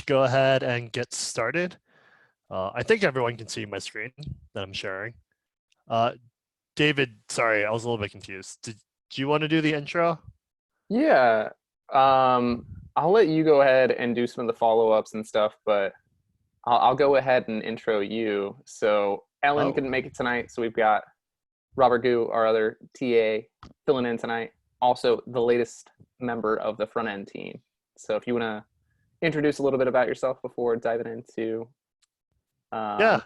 go ahead and get started. I think everyone can see my screen that I'm sharing. David, sorry, I was a little bit confused. Do you want to do the intro? Yeah. I'll let you go ahead and do some of the follow-ups and stuff, but I'll go ahead and intro you. So Ellen Oh, couldn't make it tonight, so we've got Robert Gu, our other TA, filling in tonight. Also, the latest member of the front end team. So if you want to introduce a little bit about yourself before diving into, yeah. um,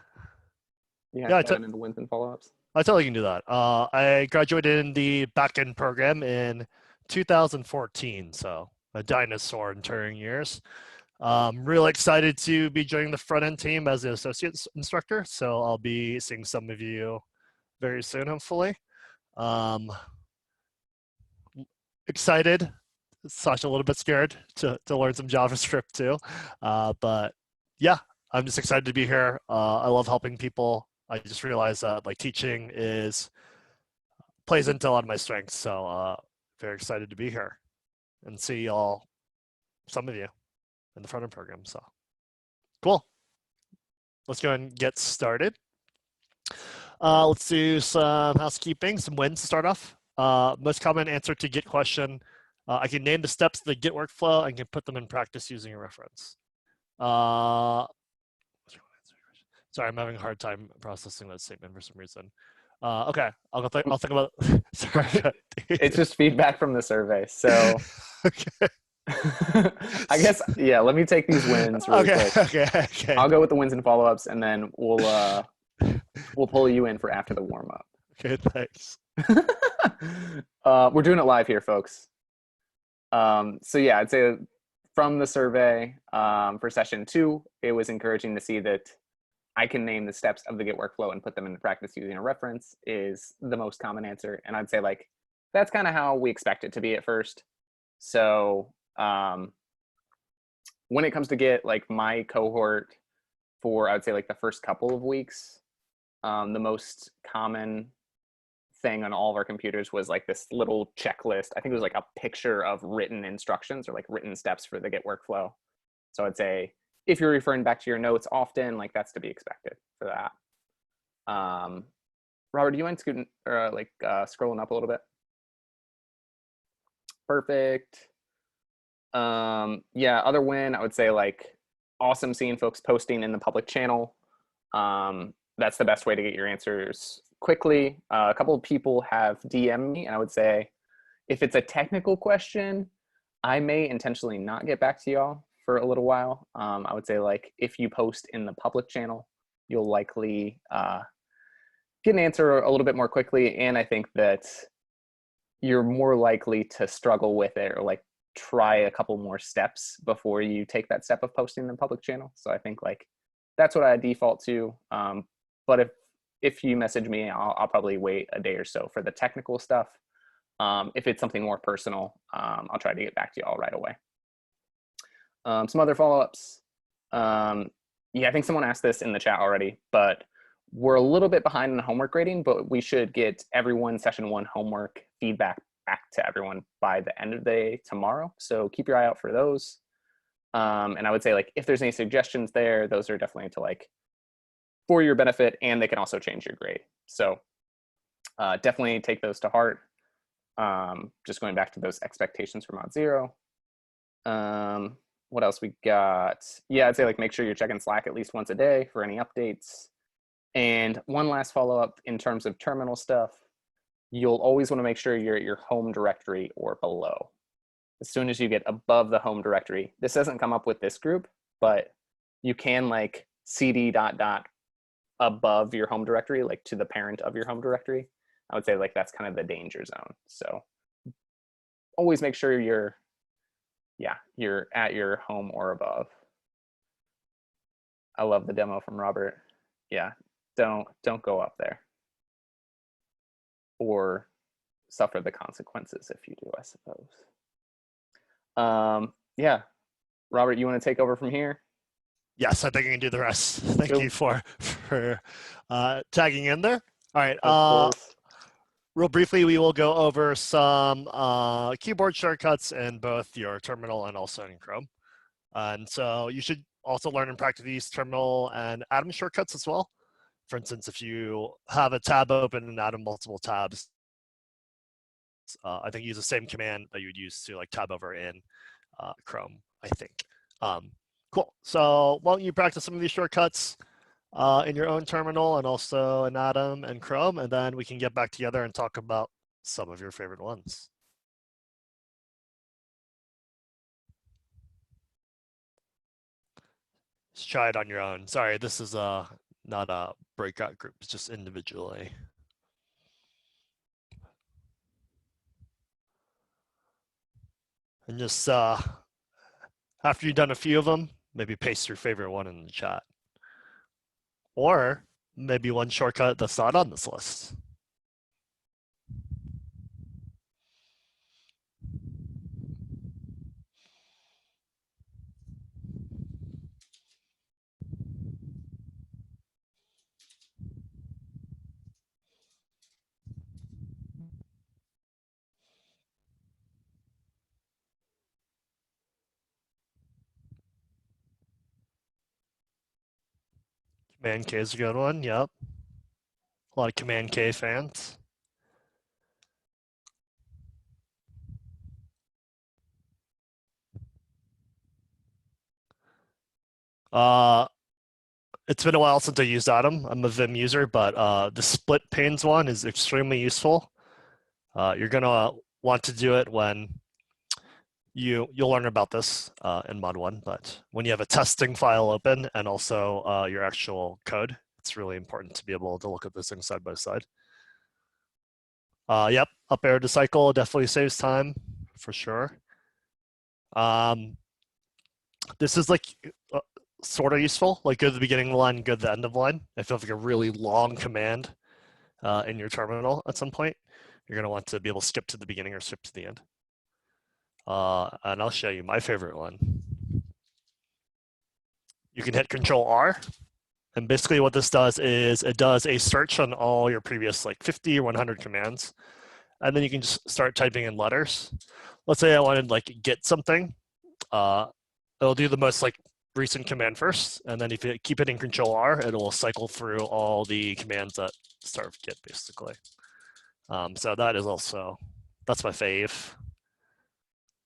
yeah, Yeah, diving into wins and follow-ups. I totally can do that. I graduated in the backend program in 2014, so a dinosaur in turning years. Really excited to be joining the front end team as an associate instructor, so I'll be seeing some of you very soon, hopefully. Excited, such a little bit scared to learn some JavaScript too. But yeah, I'm just excited to be here. I love helping people. I just realized that like teaching plays into a lot of my strengths. So very excited to be here and see some of you in the front end program. So cool. Let's go and get started. Let's do some housekeeping, some wins to start off. Most common answer to Git question. I can name the steps of the Git workflow and can put them in practice using a reference. Sorry, I'm having a hard time processing that statement for some reason. Okay, I'll think about. Sorry. It's just feedback from the survey. So Okay. I guess, yeah, let me take these wins really quick. Okay. I'll go with the wins and follow-ups, and then we'll pull you in for after the warm-up. Okay, thanks. We're doing it live here, folks. So yeah, I'd say from the survey for session 2, it was encouraging to see that I can name the steps of the Git workflow and put them into practice using a reference is the most common answer. And I'd say like that's kind of how we expect it to be at first. So when it comes to Git, like my cohort for I would say like the first couple of weeks, the most common thing on all of our computers was like this little checklist. I think it was like a picture of written instructions or like written steps for the Git workflow. So I'd say if you're referring back to your notes often, like that's to be expected for that. Robert, do you mind scooting or scrolling up a little bit? Perfect. Yeah, other win, I would say like awesome seeing folks posting in the public channel. That's the best way to get your answers quickly. A couple of people have DM'd me, and I would say if it's a technical question, I may intentionally not get back to y'all for a little while. I would say like if you post in the public channel, you'll likely get an answer a little bit more quickly. And I think that you're more likely to struggle with it or like try a couple more steps before you take that step of posting in the public channel. So I think like that's what I default to. But if you message me, I'll probably wait a day or so for the technical stuff. If it's something more personal, I'll try to get back to you all right away. Some other follow-ups. Yeah, I think someone asked this in the chat already, but we're a little bit behind in the homework grading, but we should get everyone session 1 homework feedback back to everyone by the end of the day tomorrow. So keep your eye out for those. And I would say like if there's any suggestions there, those are definitely to like for your benefit, and they can also change your grade. So definitely take those to heart. Just going back to those expectations for Mod Zero. What else we got? Yeah, I'd say like make sure you're checking Slack at least once a day for any updates. And one last follow-up in terms of terminal stuff, you'll always want to make sure you're at your home directory or below. As soon as you get above the home directory, this doesn't come up with this group, but you can like cd ... above your home directory, like to the parent of your home directory. I would say like that's kind of the danger zone. So always make sure you're at your home or above. I love the demo from Robert. Yeah, don't go up there or suffer the consequences if you do, I suppose. Yeah, Robert, you want to take over from here? Yes, I think I can do the rest. Thank Cool. you for tagging in there. All right. Of course. Real briefly, we will go over some keyboard shortcuts in both your terminal and also in Chrome. And so you should also learn and practice these terminal and Atom shortcuts as well. For instance, if you have a tab open in Atom, multiple tabs, I think use the same command that you would use to like tab over in Chrome, I think. Cool. So why don't you practice some of these shortcuts in your own terminal and also in Atom and Chrome, and then we can get back together and talk about some of your favorite ones. Just try it on your own. Sorry, this is not a breakout group, it's just individually. And just after you've done a few of them, maybe paste your favorite one in the chat. Or maybe one shortcut that's not on this list. Command K is a good one, yep. A lot of Command K fans. It's been a while since I used Atom. I'm a Vim user, but the split panes one is extremely useful. You're gonna want to do it when you'll learn about this in Mod 1, but when you have a testing file open and also your actual code, it's really important to be able to look at this thing side by side. Yep, up arrow to cycle definitely saves time for sure. This is like sort of useful, like go to the beginning of the line, go to the end of the line. If you have like a really long command in your terminal at some point, you're gonna want to be able to skip to the beginning or skip to the end. And I'll show you my favorite one. You can hit Control R, and basically what this does is it does a search on all your previous like 50 or 100 commands, and then you can just start typing in letters. Let's say I wanted like get something. It'll do the most like recent command first, and then if you keep hitting Control R, it will cycle through all the commands that start with get basically. So that is also, that's my fave.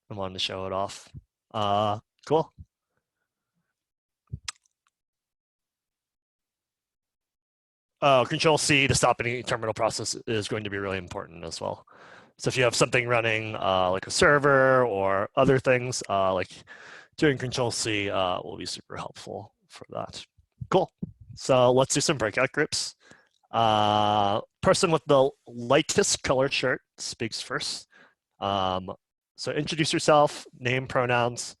I wanted to show it off. Cool. Control C to stop any terminal process is going to be really important as well. So if you have something running like a server or other things, like doing Control C will be super helpful for that. Cool. So let's do some breakout groups. Person with the lightest colored shirt speaks first. So introduce yourself, name, pronouns.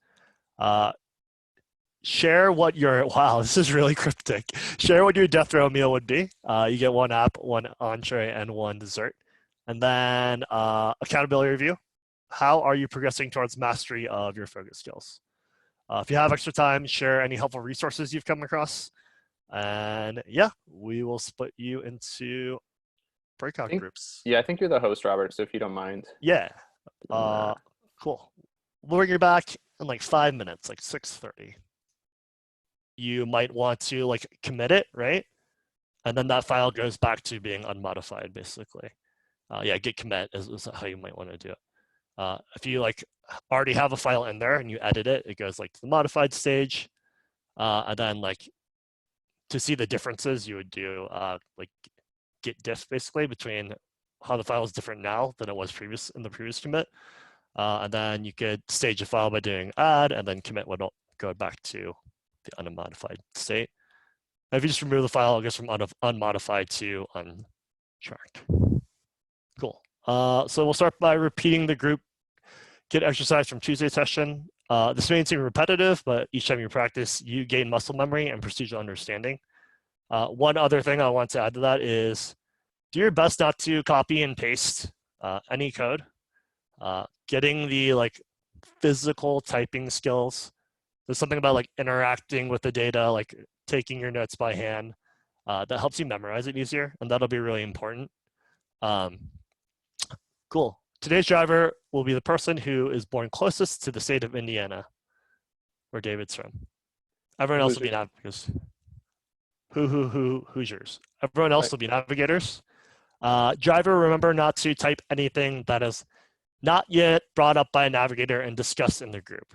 Share what your, wow, this is really cryptic. Share what your death row meal would be. You get one app, one entree, and one dessert. And then accountability review. How are you progressing towards mastery of your focus skills? If you have extra time, share any helpful resources you've come across. And yeah, we will split you into breakout groups. Yeah, I think you're the host, Robert, so if you don't mind. Yeah, cool. We'll bring you back in like 5 minutes, like 6:30. You might want to like commit it, right? And then that file goes back to being unmodified, basically. Yeah, git commit is how you might want to do it. If you like already have a file in there and you edit it, it goes like to the modified stage. And then like to see the differences, you would do like git diff basically between how the file is different now than it was in the previous commit. And then you could stage a file by doing add, and then commit would go back to the unmodified state. And if you just remove the file, it goes from unmodified to untracked. Cool. So we'll start by repeating the group git exercise from Tuesday's session. This may seem repetitive, but each time you practice, you gain muscle memory and procedural understanding. One other thing I want to add to that is do your best not to copy and paste any code. Getting the like physical typing skills. There's something about like interacting with the data, like taking your notes by hand, that helps you memorize it easier, and that'll be really important. Cool. Today's driver will be the person who is born closest to the state of Indiana, where David's from. Everyone else will be Hoosiers. navigators. Hoosiers. Everyone else Right. will be navigators. Driver, remember not to type anything that is not yet brought up by a navigator and discussed in the group.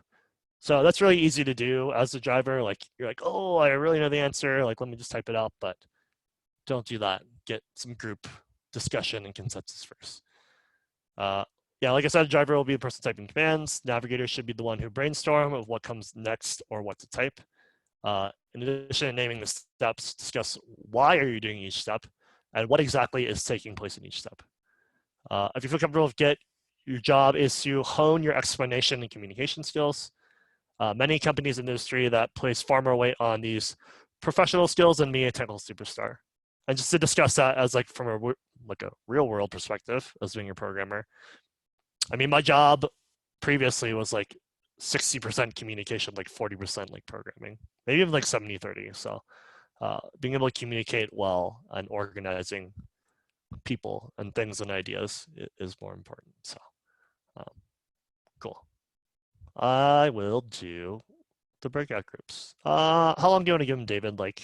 So that's really easy to do as a driver. Like you're like, oh, I really know the answer. Like, let me just type it up, but don't do that. Get some group discussion and consensus first. Yeah, like I said, driver will be the person typing commands. Navigator should be the one who brainstorm of what comes next or what to type. In addition to naming the steps, discuss why are you doing each step and what exactly is taking place in each step. If you feel comfortable with Git, your job is to hone your explanation and communication skills. Many companies in the industry that place far more weight on these professional skills than me, a technical superstar. And just to discuss that as like from a real world perspective as being a programmer. I mean, my job previously was like 60% communication, like 40% like programming, maybe even like 70-30. So being able to communicate well and organizing people and things and ideas is more important. So cool. I will do the breakout groups. How long do you want to give them, David? Like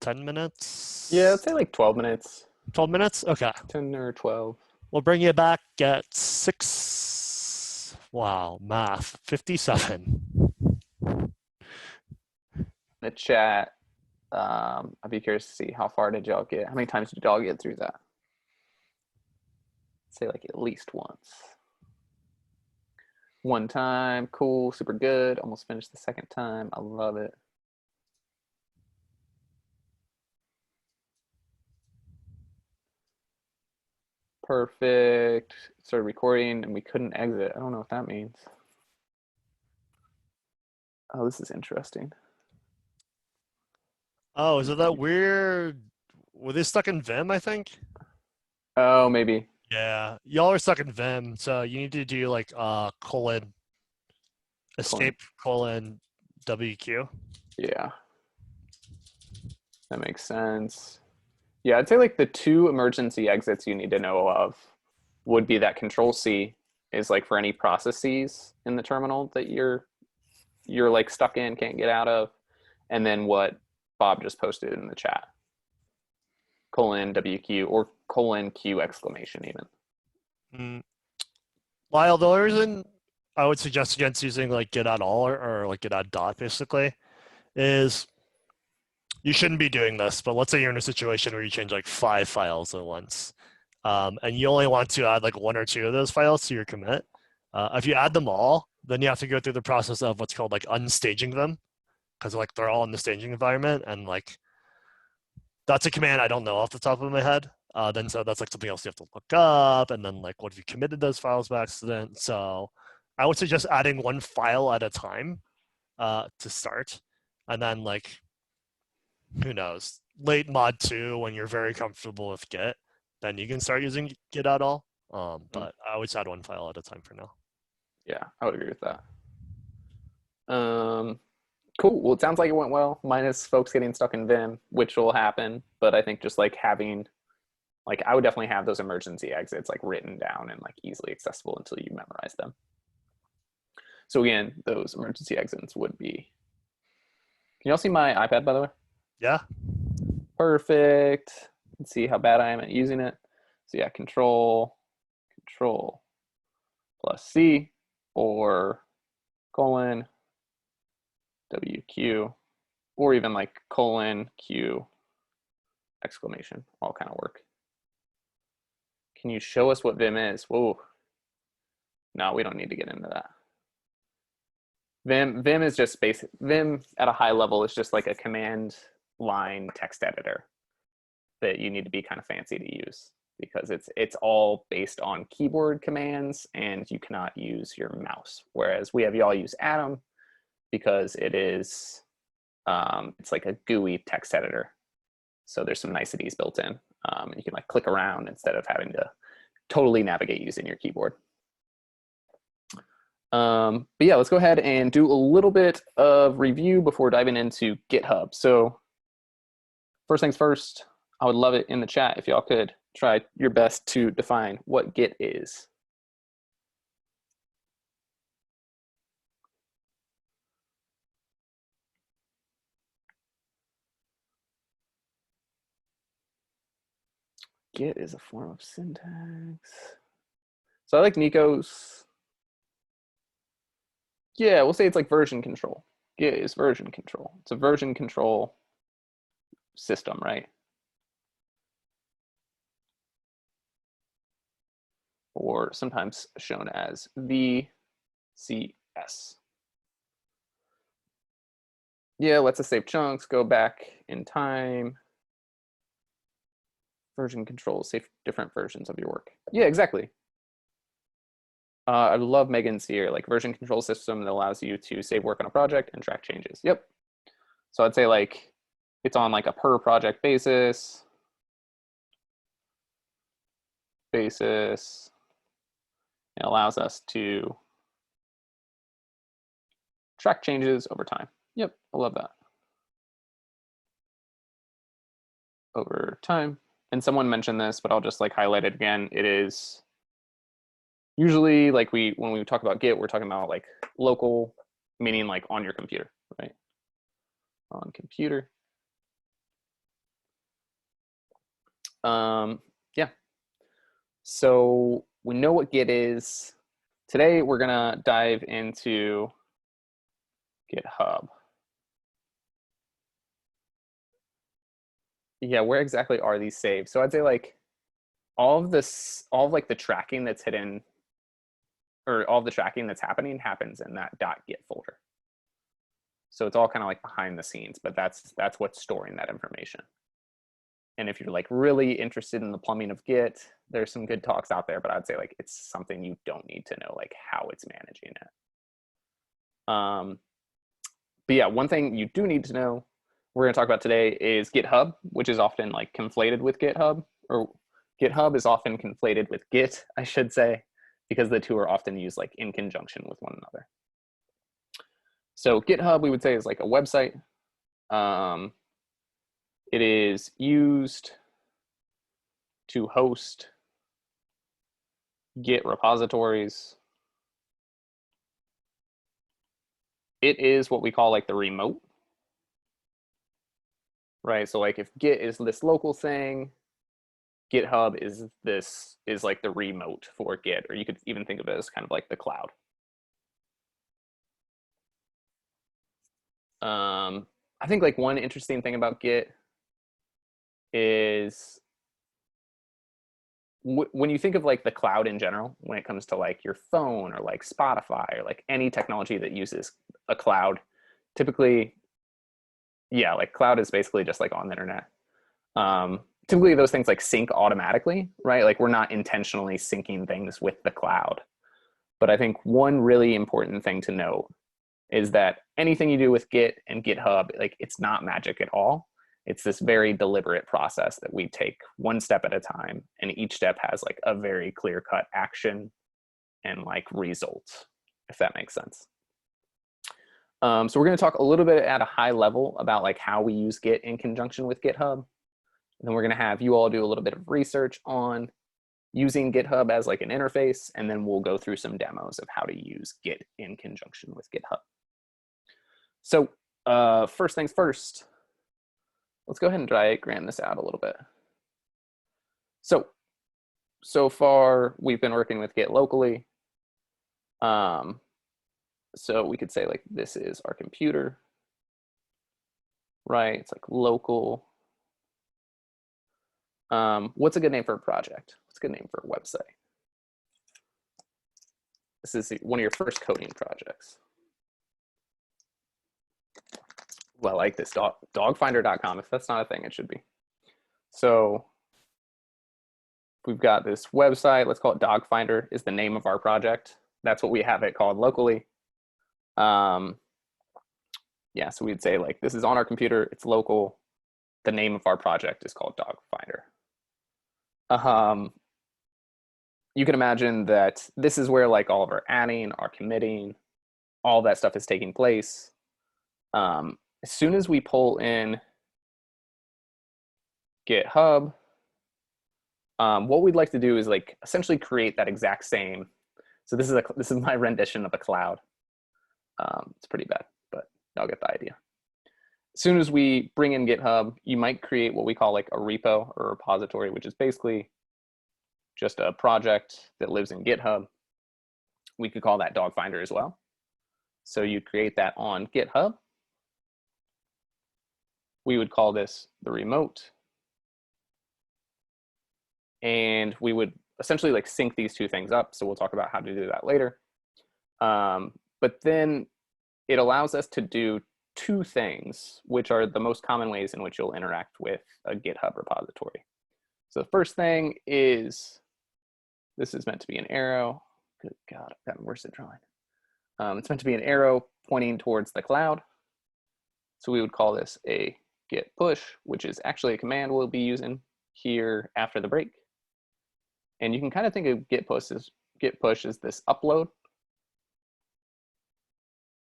10 minutes? Yeah, I'd say like 12 minutes, 12 minutes? Okay. 10 or 12. We'll bring you back at 6. Wow, math. 57. The chat, I'd be curious to see how far did y'all get? How many times did y'all get through that? Say like at least once. One time, cool, super good. Almost finished the second time. I love it. Perfect. Started recording and we couldn't exit. I don't know what that means. Oh, this is interesting. Oh, is it that weird? Were they stuck in Vim, I think? Oh, maybe. Yeah, y'all are stuck in Vim, so you need to do like colon escape colon WQ. Yeah, that makes sense. Yeah, I'd say like the two emergency exits you need to know of would be that Control C is like for any processes in the terminal that you're like stuck in, can't get out of, and then what Bob just posted in the chat. Colon WQ or colon Q exclamation even. Lyle, the only reason I would suggest against using like get at all or like get at dot basically is you shouldn't be doing this, but let's say you're in a situation where you change like 5 files at once, and you only want to add like 1 or 2 of those files to your commit. If you add them all, then you have to go through the process of what's called like unstaging them, because like they're all in the staging environment, and like that's a command I don't know off the top of my head. Then so that's like something else you have to look up, and then like what if you committed those files by accident? So I would suggest adding 1 file at a time to start, and then like who knows, late mod 2 when you're very comfortable with Git, then you can start using Git at all. But I always add 1 file at a time for now. Yeah, I would agree with that. Cool. Well, it sounds like it went well, minus folks getting stuck in Vim, which will happen. But I think just like having, like, I would definitely have those emergency exits like written down and like easily accessible until you memorize them. So again, those emergency exits would be. Can y'all see my iPad, by the way? Yeah. Perfect. Let's see how bad I am at using it. So yeah, Control plus C or colon WQ, or even like colon Q exclamation, all kind of work. Can you show us what Vim is? Whoa. No, we don't need to get into that. Vim is just basic. Vim at a high level is just like a command line text editor that you need to be kind of fancy to use because it's all based on keyboard commands and you cannot use your mouse. Whereas we have y'all use Atom because it is it's like a GUI text editor. So there's some niceties built in. You can like click around instead of having to totally navigate using your keyboard. But yeah, let's go ahead and do a little bit of review before diving into GitHub. So first things first, I would love it in the chat if y'all could try your best to define what Git is. Git is a form of syntax. So I like Nico's. Yeah, we'll say it's like version control. Git is version control. It's a version control system, right? Or sometimes shown as VCS. Yeah, lets us save chunks, go back in time. Version control, save different versions of your work. Yeah, exactly. I love Megan's here, like version control system that allows you to save work on a project and track changes. Yep. So I'd say like it's on like a per project basis. It allows us to track changes over time. Yep, I love that. Over time. And someone mentioned this, but I'll just like highlight it again. It is usually like when we talk about Git, we're talking about like local, meaning like on your computer, right? On computer. Yeah. So we know what Git is. Today we're gonna dive into GitHub. Yeah, where exactly are these saved? So I'd say like all of like the tracking that's hidden, or all of the tracking that's happening happens in that .git folder. So it's all kind of like behind the scenes, but that's what's storing that information. And if you're like really interested in the plumbing of Git, there's some good talks out there, but I'd say like it's something you don't need to know like how it's managing it. But yeah, one thing you do need to know we're going to talk about today is GitHub, which is often like conflated with GitHub, or GitHub is often conflated with Git, I should say, because the two are often used like in conjunction with one another. So GitHub, we would say, is like a website. It is used to host Git repositories. It is what we call like the remote, right? So like if Git is this local thing, GitHub is like the remote for Git, or you could even think of it as kind of like the cloud. I think like one interesting thing about Git is when you think of like the cloud in general, when it comes to like your phone or like Spotify or like any technology that uses a cloud, typically, yeah, like cloud is basically just like on the internet. Typically those things like sync automatically, right? Like we're not intentionally syncing things with the cloud. But I think one really important thing to note is that anything you do with Git and GitHub, like it's not magic at all. It's this very deliberate process that we take one step at a time, and each step has like a very clear-cut action and like result, if that makes sense. So we're going to talk a little bit at a high level about like how we use Git in conjunction with GitHub. And then we're going to have you all do a little bit of research on using GitHub as like an interface, and then we'll go through some demos of how to use Git in conjunction with GitHub. So first things first, let's go ahead and diagram this out a little bit. So far we've been working with Git locally. So we could say like this is our computer, right? It's like local. What's a good name for a project? What's a good name for a website? This is one of your first coding projects. Well, I like this, dogfinder.com. If that's not a thing, it should be. So we've got this website. Let's call it Dogfinder is the name of our project. That's what we have it called locally. Yeah, so we'd say like this is on our computer. It's local. The name of our project is called Dogfinder. You can imagine that this is where like all of our adding, our committing, all that stuff is taking place. As soon as we pull in GitHub, what we'd like to do is like essentially create that exact same. So this is my rendition of a cloud. It's pretty bad, but y'all get the idea. as soon as we bring in GitHub, you might create what we call like a repo or a repository, which is basically just a project that lives in GitHub. We could call that Dogfinder as well. So you create that on GitHub. We would call this the remote. And we would essentially like sync these two things up. So we'll talk about how to do that later. But then it allows us to do two things, which are the most common ways in which you'll interact with a GitHub repository. So the first thing is, this is meant to be an arrow. Good God, I've gotten worse at drawing. It's meant to be an arrow pointing towards the cloud. So we would call this a git push, which is actually a command we'll be using here after the break. And you can kind of think of git push as this upload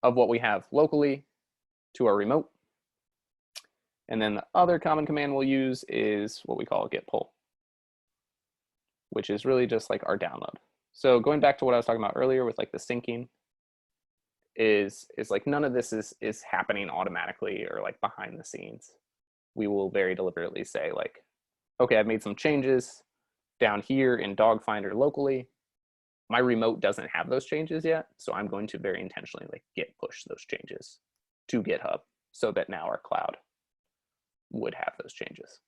of what we have locally to our remote. And then the other common command we'll use is what we call git pull, which is really just like our download. So going back to what I was talking about earlier with like the syncing, is like none of this is happening automatically or like behind the scenes. We will very deliberately say like, okay, I've made some changes down here in Dogfinder locally. My remote doesn't have those changes yet, so I'm going to very intentionally like git push those changes to GitHub so that now our cloud would have those changes.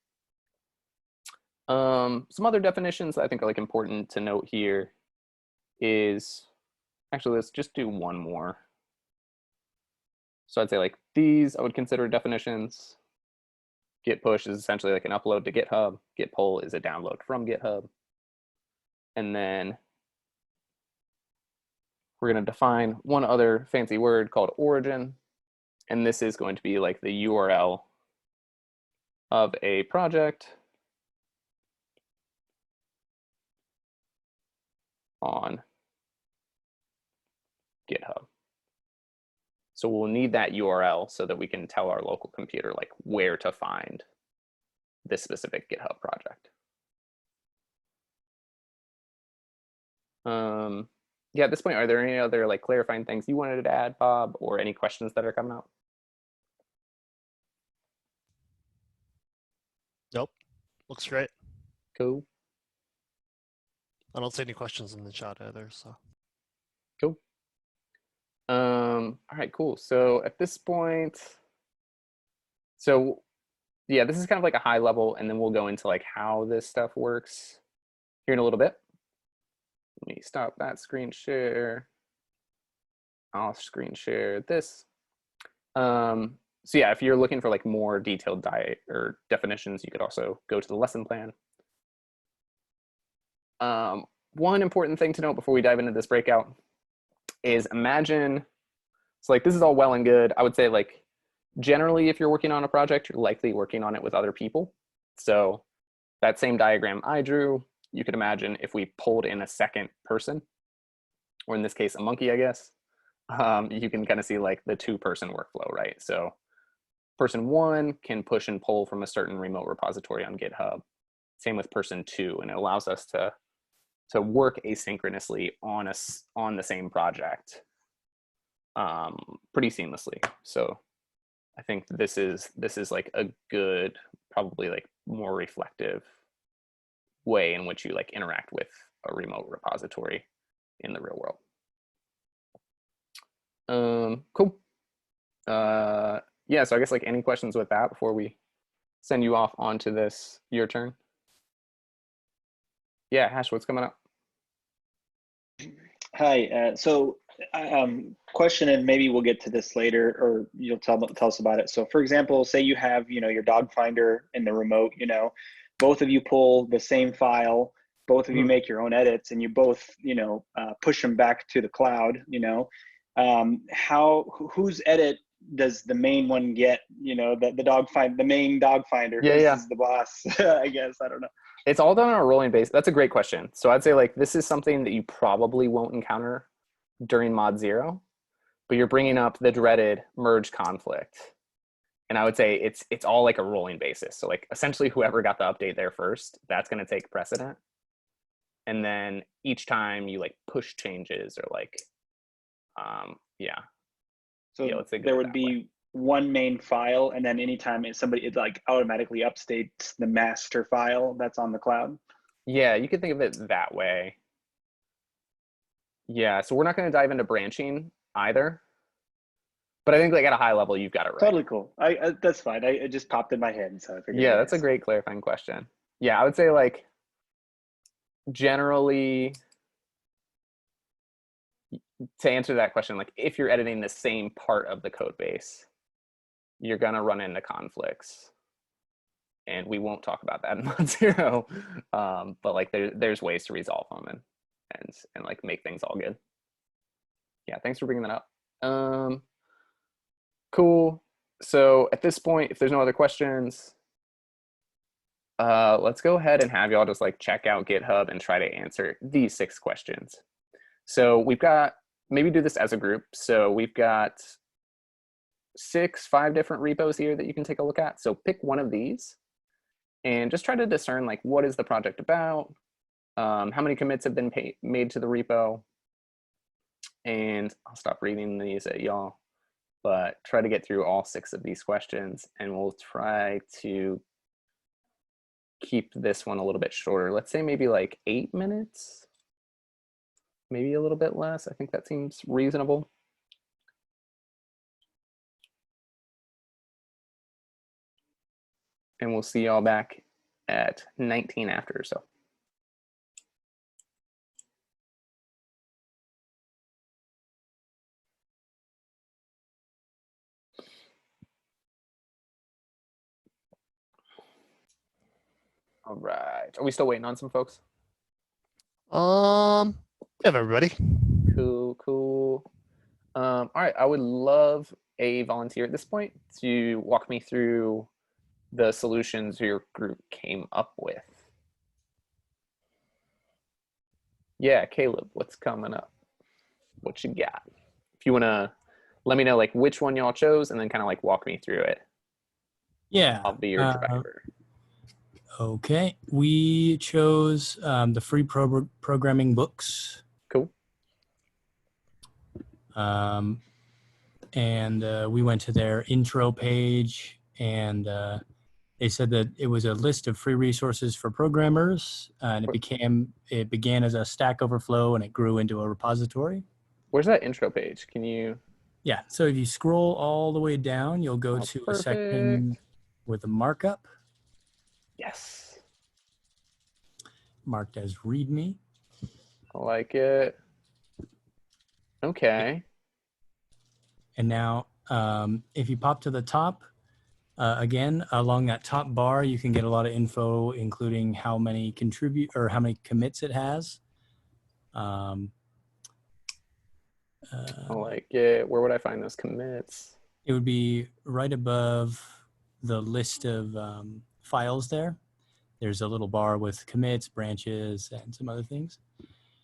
Some other definitions I think are like important to note here is, actually let's just do one more. So I'd say like these I would consider definitions. Git push is essentially like an upload to GitHub. Git pull is a download from GitHub. And then we're going to define one other fancy word called origin. And this is going to be like the URL of a project on GitHub. So we'll need that URL so that we can tell our local computer like where to find this specific GitHub project. Yeah, at this point, are there any other like clarifying things you wanted to add, Bob, or any questions that are coming up? Nope. Looks great. Cool. I don't see any questions in the chat either, so. Cool. All right, cool. So at this point, so yeah, this is kind of like a high level, and then we'll go into like how this stuff works here in a little bit. Let me stop that screen share. I'll screen share this. So yeah, if you're looking for like more detailed definitions, you could also go to the lesson plan. One important thing to note before we dive into this breakout is imagine, so like this is all well and good. I would say like generally if you're working on a project, you're likely working on it with other people. So that same diagram I drew, you could imagine if we pulled in a second person, or in this case, a monkey, I guess, you can kind of see like the two-person workflow, right? So person one can push and pull from a certain remote repository on GitHub. Same with person two, and it allows us to work asynchronously on the same project pretty seamlessly. So I think this is like a good, probably like more reflective way in which you like interact with a remote repository in the real world. Cool. Yeah, so I guess like any questions with that before we send you off onto this, your turn? Yeah, Hash, what's coming up? Hi, question, and maybe we'll get to this later, or you'll tell us about it. So for example, say you have, your Dogfinder in the remote, both of you pull the same file, both of you make your own edits, and you both, push them back to the cloud, whose edit does the main one get, the main Dogfinder, who's the boss, I guess, I don't know. It's all done on a rolling basis. That's a great question. So I'd say like this is something that you probably won't encounter during mod 0, but you're bringing up the dreaded merge conflict. And I would say it's all like a rolling basis. So like essentially whoever got the update there first, that's going to take precedent. And then each time you like push changes or like, yeah. So yeah, there would be one main file, and then anytime it like automatically updates the master file that's on the cloud? Yeah, you could think of it that way. Yeah, so we're not going to dive into branching either, but I think like at a high level, you've got it right. Totally cool. I that's fine. It just popped in my head, so I figured. Yeah, I'd that's a ask. great clarifying question. Yeah, I would say like generally to answer that question, like if you're editing the same part of the code base, you're gonna run into conflicts. And we won't talk about that in Mod Zero. But like there's ways to resolve them and like make things all good. Yeah, thanks for bringing that up. Cool. So at this point, if there's no other questions, let's go ahead and have y'all just like check out GitHub and try to answer these 6 questions. So we've got, maybe do this as a group. So we've got 5 different repos here that you can take a look at. So pick one of these and just try to discern like what is the project about, how many commits have been made to the repo, and I'll stop reading these at y'all, but try to get through all 6 of these questions, and we'll try to keep this one a little bit shorter. Let's say maybe like 8 minutes, maybe a little bit less. I think that seems reasonable. And we'll see y'all back at 19 after, so. All right, are we still waiting on some folks? We have everybody. Cool. All right, I would love a volunteer at this point to walk me through the solutions your group came up with. Yeah, Caleb, what's coming up? What you got? If you want to let me know like which one y'all chose and then kind of like walk me through it. Yeah. I'll be your driver. Okay. We chose the free programming books. Cool. And we went to their intro page, and they said that it was a list of free resources for programmers, and it began as a Stack Overflow, and it grew into a repository. Where's that intro page? Can you? Yeah. So if you scroll all the way down, you'll go to perfect. a section with a markup. Yes. Marked as README. I like it. Okay. And now, if you pop to the top, again, along that top bar, you can get a lot of info, including how many how many commits it has. I like it. Where would I find those commits? It would be right above the list of files there. There's a little bar with commits, branches, and some other things.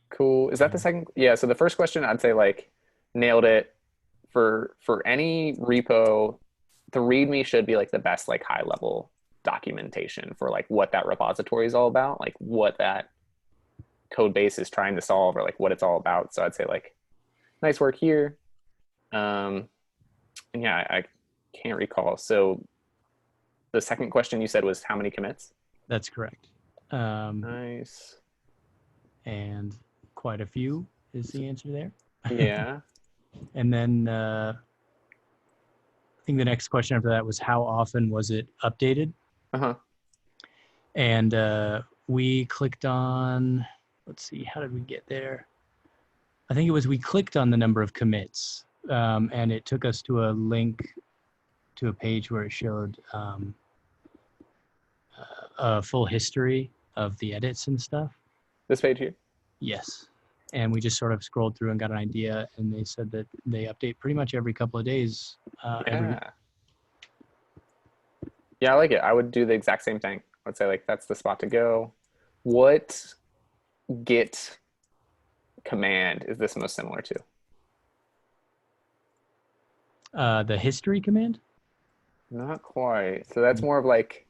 Cool. Is that the second? Yeah. So the first question, I'd say like nailed it. For any repo, the README should be like the best like high level documentation for like what that repository is all about, like what that code base is trying to solve or like what it's all about. So I'd say like nice work here. And yeah, I can't recall. So the second question you said was how many commits? That's correct. Nice. And quite a few is the answer there. Yeah. And then I think the next question after that was how often was it updated? Uh-huh. And we clicked on, let's see, how did we get there? I think it was we clicked on the number of commits, and it took us to a link to a page where it showed a full history of the edits and stuff. This page here? Yes. And we just sort of scrolled through and got an idea, and they said that they update pretty much every couple of days. Yeah, I like it. I would do the exact same thing. I would say like that's the spot to go. What Git command is this most similar to? The history command? Not quite. So that's more of like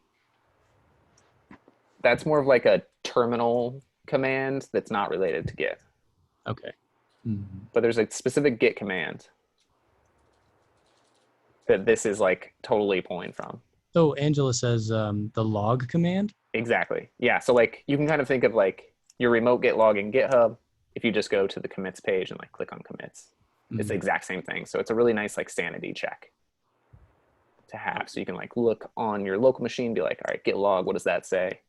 a terminal command that's not related to Git. Okay. But there's a specific Git command. that this is like totally pulling from. Oh, Angela says the log command. Exactly. Yeah. So like you can kind of think of like your remote git log in GitHub. If you just go to the commits page and like click on commits, it's the exact same thing. So it's a really nice like sanity check to have. So you can like look on your local machine, be like, all right, git log, what does that say?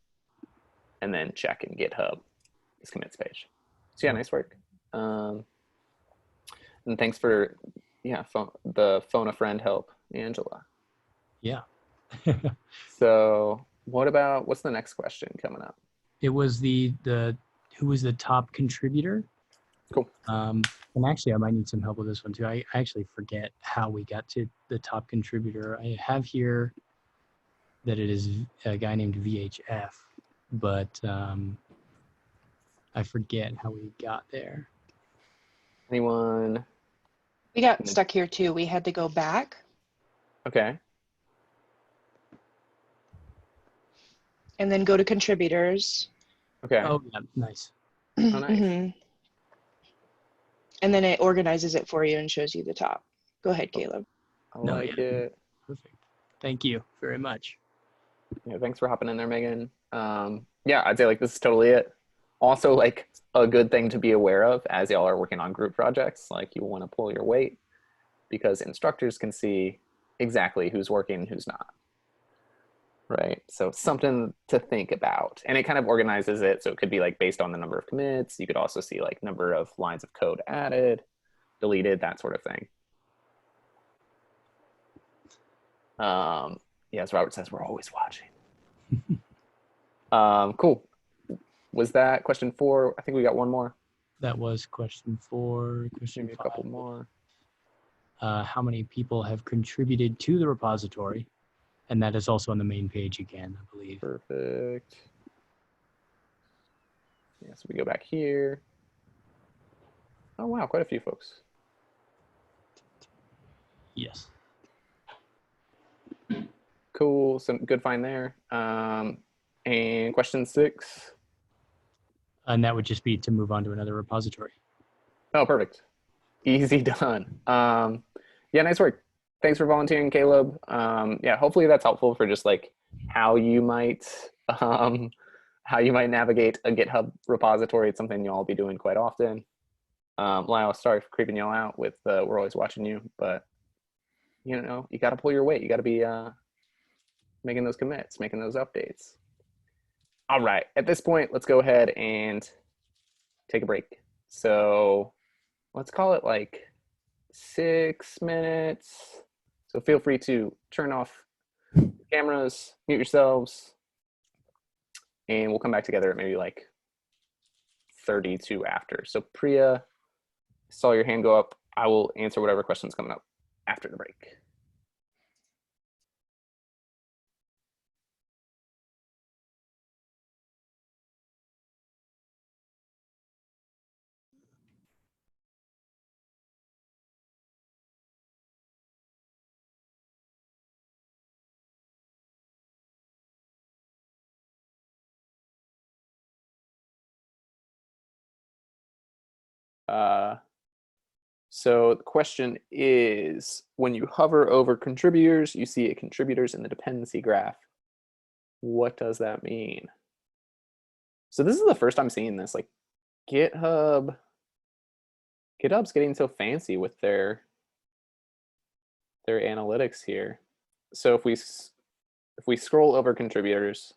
And then check in GitHub this commits page. So yeah, nice work. And thanks for the phone a friend help, Angela. Yeah. So what's the next question coming up? It was the who was the top contributor. Cool. And actually, I might need some help with this one too. I actually forget how we got to the top contributor. I have here that it is a guy named VHF, but I forget how we got there. Anyone? We got stuck here too. We had to go back Okay. and then go to contributors. Okay. Oh, yeah, nice. Oh, nice. Mhm. And then it organizes it for you and shows you the top. Go ahead, Caleb. I No, like yeah. it. Perfect. Thank you very much. Yeah, thanks for hopping in there, Megan. Yeah, I'd say like this is totally it. Also, like a good thing to be aware of as y'all are working on group projects, like you want to pull your weight because instructors can see exactly who's working and who's not. Right. So something to think about. And it kind of organizes it. So it could be like based on the number of commits. You could also see like number of lines of code added, deleted, that sort of thing. Yeah, as Robert says, we're always watching. Cool. Was that question 4? I think we got one more. That was question 4. Question Maybe a 5. couple more. How many people have contributed to the repository? And that is also on the main page again, I believe. Perfect. Yeah, so we go back here. Oh, wow, quite a few folks. Yes. Cool, some good find there. And question 6. And that would just be to move on to another repository. Oh, perfect. Easy done. Yeah, nice work. Thanks for volunteering, Caleb. Yeah, hopefully that's helpful for just like how you might navigate a GitHub repository. It's something you'll all be doing quite often. Lyle, sorry for creeping y'all out with we're always watching you, but you know, you got to pull your weight. You got to be making those commits, making those updates. All right, at this point, let's go ahead and take a break. So let's call it like 6 minutes. So feel free to turn off cameras, mute yourselves, and we'll come back together at maybe like 32 after. So Priya, saw your hand go up. I will answer whatever questions coming up after the break. So the question is, when you hover over contributors, you see a contributors in the dependency graph. What does that mean? So this is the first time seeing this. Like GitHub's getting so fancy with their analytics here. So if we scroll over contributors,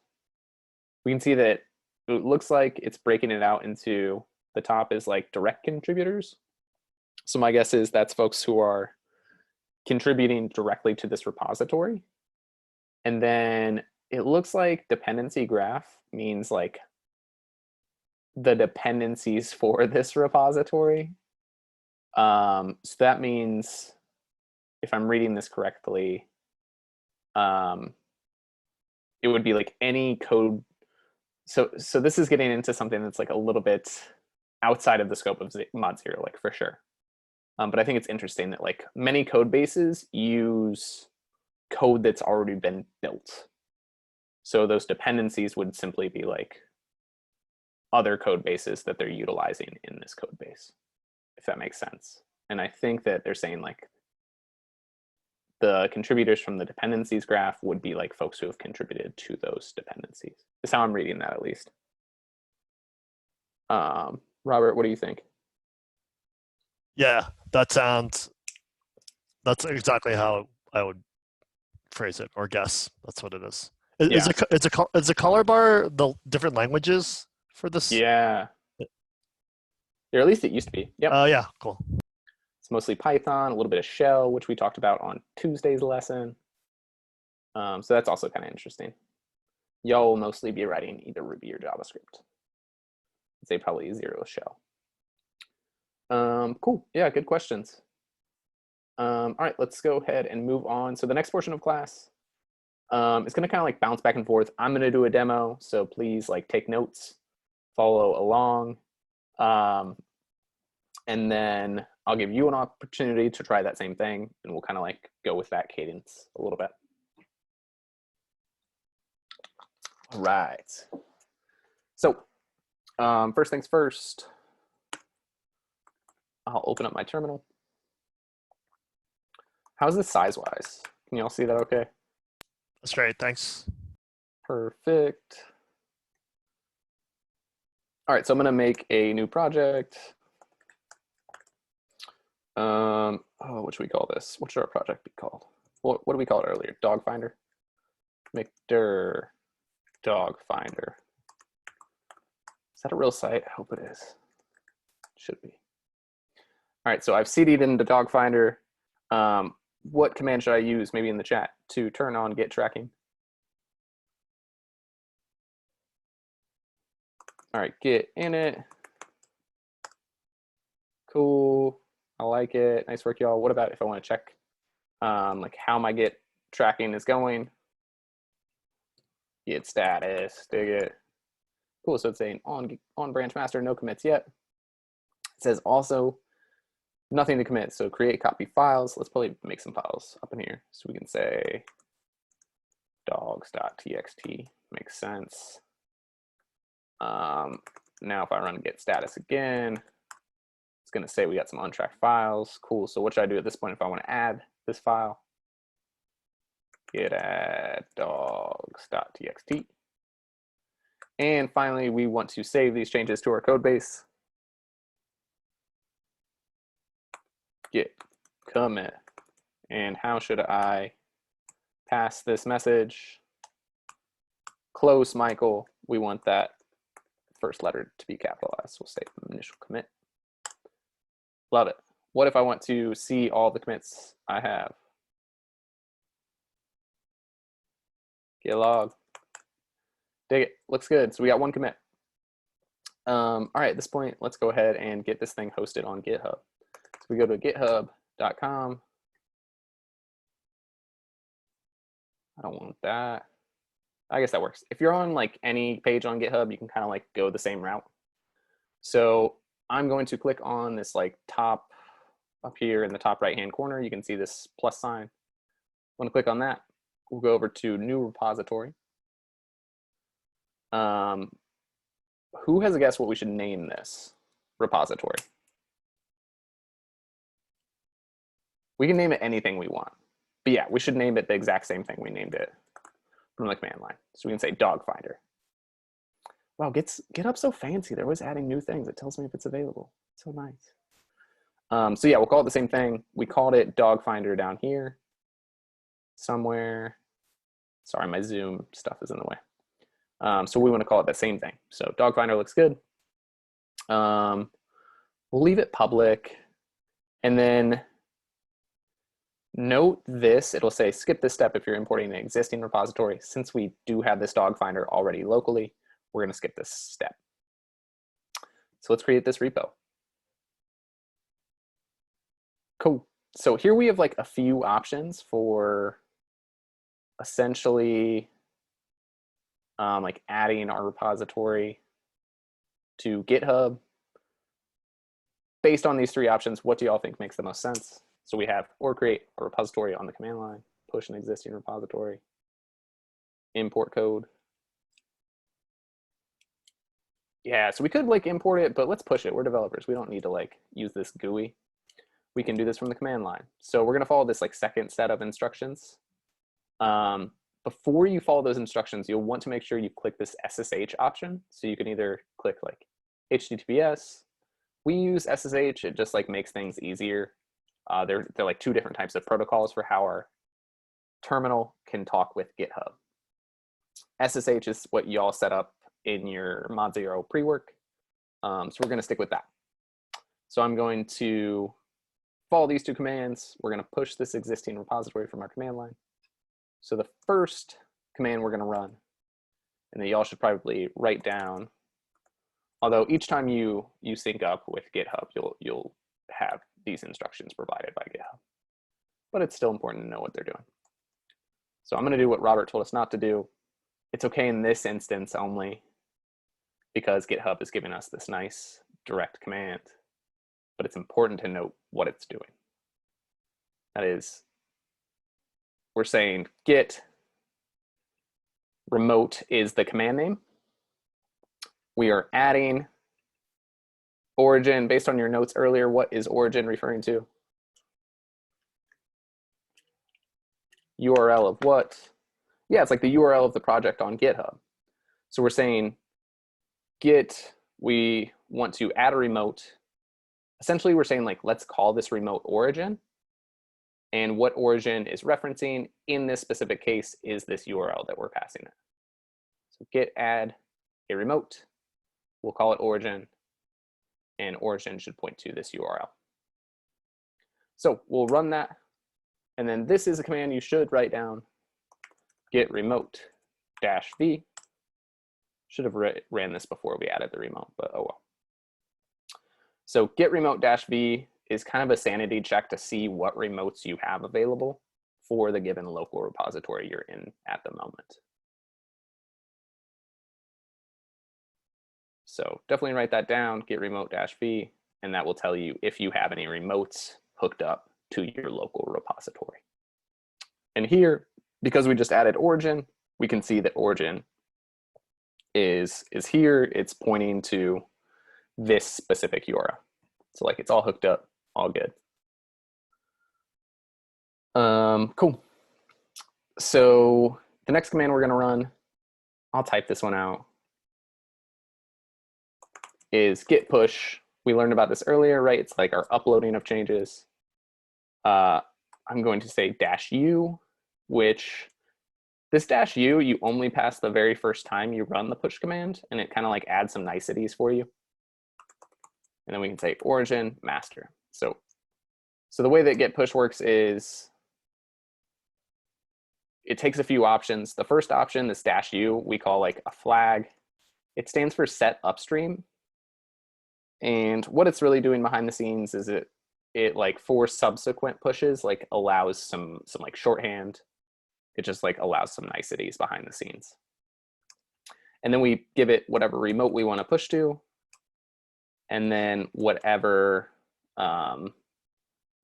we can see that it looks like it's breaking it out into the top is like direct contributors. So my guess is that's folks who are contributing directly to this repository. And then it looks like dependency graph means like the dependencies for this repository. So that means, if I'm reading this correctly, it would be like any code. So this is getting into something that's like a little bit outside of the scope of Mod Zero, like for sure. But I think it's interesting that like many code bases use code that's already been built. So those dependencies would simply be like other code bases that they're utilizing in this code base, if that makes sense. And I think that they're saying like the contributors from the dependencies graph would be like folks who have contributed to those dependencies. That's how I'm reading that, at least. Robert, what do you think? Yeah, that's exactly how I would phrase it or guess. That's what it is. Yeah. Is a color bar the different languages for this? Yeah. Or at least it used to be. Yep. Yeah, cool. It's mostly Python, a little bit of Shell, which we talked about on Tuesday's lesson. So that's also kind of interesting. Y'all will mostly be writing either Ruby or JavaScript. I'd say probably 0 Shell. Cool. Yeah, good questions. All right, let's go ahead and move on. So the next portion of class is going to kind of like bounce back and forth. I'm going to do a demo, so please like take notes, follow along. And then I'll give you an opportunity to try that same thing, and we'll kind of like go with that cadence a little bit. All right. So first things first, I'll open up my terminal. How's this size-wise? Can you all see that okay? That's great, thanks. Perfect. All right, so I'm gonna make a new project. What should we call this? What should our project be called? What did we call it earlier? Dog Finder? Make dir Dog Finder. Is that a real site? I hope it is. Should be. All right, so I've CD'd into Dog Finder. What command should I use, maybe in the chat, to turn on Git tracking? All right, Git init. Cool. I like it. Nice work, y'all. What about if I want to check like how my Git tracking is going? Git status, dig it. Cool, so it's saying on branch master, no commits yet. It says also nothing to commit, so create copy files. Let's probably make some files up in here. So we can say dogs.txt, makes sense. Now if I run git status again, it's gonna say we got some untracked files. Cool, so what should I do at this point if I wanna add this file? Git add dogs.txt. And finally, we want to save these changes to our code base. Git commit. And how should I pass this message? Close, Michael. We want that first letter to be capitalized. We'll say initial commit. Love it. What if I want to see all the commits I have? Git log. Dig it. Looks good. So we got one commit. All right, at this point, let's go ahead and get this thing hosted on GitHub. So we go to github.com. I don't want that. I guess that works. If you're on like any page on GitHub, you can kind of like go the same route. So I'm going to click on this like top up here in the top right-hand corner. You can see this plus sign. I'm going to click on that. We'll go over to new repository. Who has a guess what we should name this repository? We can name it anything we want. But yeah, we should name it the exact same thing we named it from the command line. So we can say Dog Finder. Wow, GitHub's so fancy. They're always adding new things. It tells me if it's available. It's so nice. So yeah, we'll call it the same thing. We called it Dog Finder down here somewhere. Sorry, my Zoom stuff is in the way. So we want to call it the same thing. So Dog Finder looks good. We'll leave it public. And then note this, it'll say skip this step if you're importing an existing repository. Since we do have this Dog Finder already locally, we're going to skip this step. So let's create this repo. Cool. So here we have like a few options for essentially like adding our repository to GitHub. Based on these three options, what do y'all think makes the most sense? So we have or create a repository on the command line, push an existing repository, import code. Yeah, so we could like import it, but let's push it. We're developers. We don't need to like use this GUI. we can do this from the command line. So we're going to follow this like second set of instructions. Before you follow those instructions, you'll want to make sure you click this SSH option. So you can either click like HTTPS. We use SSH. It just like makes things easier. They're like two different types of protocols for how our terminal can talk with GitHub. SSH is what y'all set up in your Mod Zero pre-work. So we're going to stick with that. So I'm going to follow these two commands. We're going to push this existing repository from our command line. So the first command we're going to run, and then y'all should probably write down, although each time you sync up with GitHub, you'll have these instructions provided by GitHub. But it's still important to know what they're doing. So I'm going to do what Robert told us not to do. It's okay in this instance only because GitHub is giving us this nice direct command, but it's important to note what it's doing. That is, we're saying git remote is the command name. We are adding origin. Based on your notes earlier, what is origin referring to? URL of what? Yeah, it's like the URL of the project on GitHub. So we're saying git, we want to add a remote. Essentially, we're saying like, let's call this remote origin. And what origin is referencing in this specific case is this URL that we're passing it. So git add a remote. We'll call it origin. And origin should point to this URL. So we'll run that. And then this is a command you should write down. Git remote -v. Should have ran this before we added the remote, but oh well. So git remote -v is kind of a sanity check to see what remotes you have available for the given local repository you're in at the moment. So definitely write that down, git remote -v, and that will tell you if you have any remotes hooked up to your local repository. And here, because we just added origin, we can see that origin is here. It's pointing to this specific URL. So like it's all hooked up, all good. Cool. So the next command we're going to run, I'll type this one out, is git push. We learned about this earlier, right? It's like our uploading of changes. I'm going to say -u, which this -u, you only pass the very first time you run the push command, and it kind of like adds some niceties for you. And then we can say origin master. So the way that git push works is it takes a few options. The first option, this -u, we call like a flag. It stands for set upstream. And what it's really doing behind the scenes is it like for subsequent pushes like allows some like shorthand. It just like allows some niceties behind the scenes. And then we give it whatever remote we want to push to, and then whatever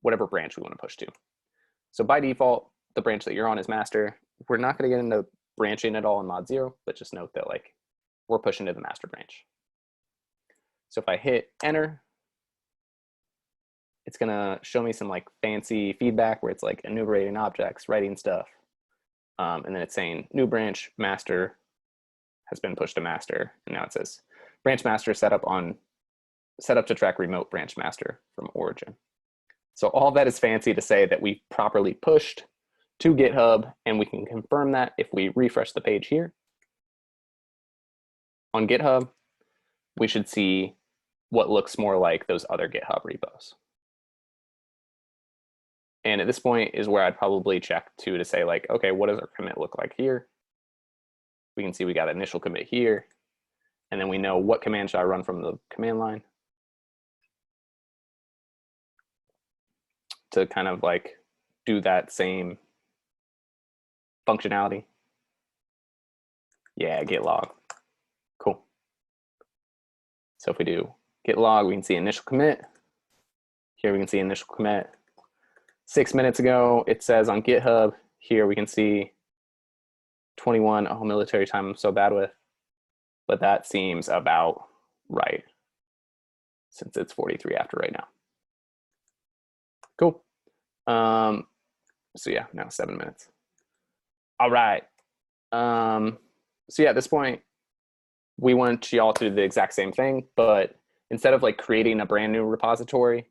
whatever branch we want to push to. So by default, the branch that you're on is master. We're not going to get into branching at all in Mod Zero, but just note that like we're pushing to the master branch. So if I hit enter, it's gonna show me some like fancy feedback where it's like enumerating objects, writing stuff. And then it's saying new branch master has been pushed to master. And now it says branch master set up to track remote branch master from origin. So all that is fancy to say that we properly pushed to GitHub, and we can confirm that if we refresh the page here. On GitHub, we should see what looks more like those other GitHub repos. And at this point is where I'd probably check to say like, okay, what does our commit look like here? We can see we got initial commit here, and then we know what command should I run from the command line to kind of like do that same functionality. Yeah, git log. Cool. So if we do git log, we can see initial commit. Here we can see initial commit. 6 minutes ago, it says on GitHub. Here we can see 21. Oh, military time I'm so bad with. But that seems about right, since it's 43 after right now. Cool. So yeah, now 7 minutes. All right. So yeah, at this point, we want y'all to do the exact same thing, but instead of like creating a brand new repository,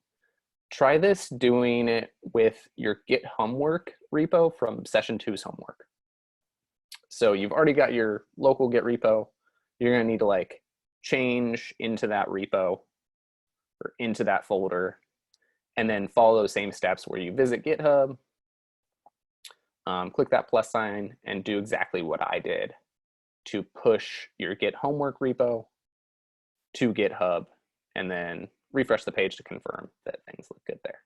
try this doing it with your Git homework repo from session 2's homework. So you've already got your local Git repo. You're gonna need to like change into that repo or into that folder, and then follow those same steps where you visit GitHub, click that plus sign, and do exactly what I did to push your Git homework repo to GitHub, and then refresh the page to confirm that things look good there.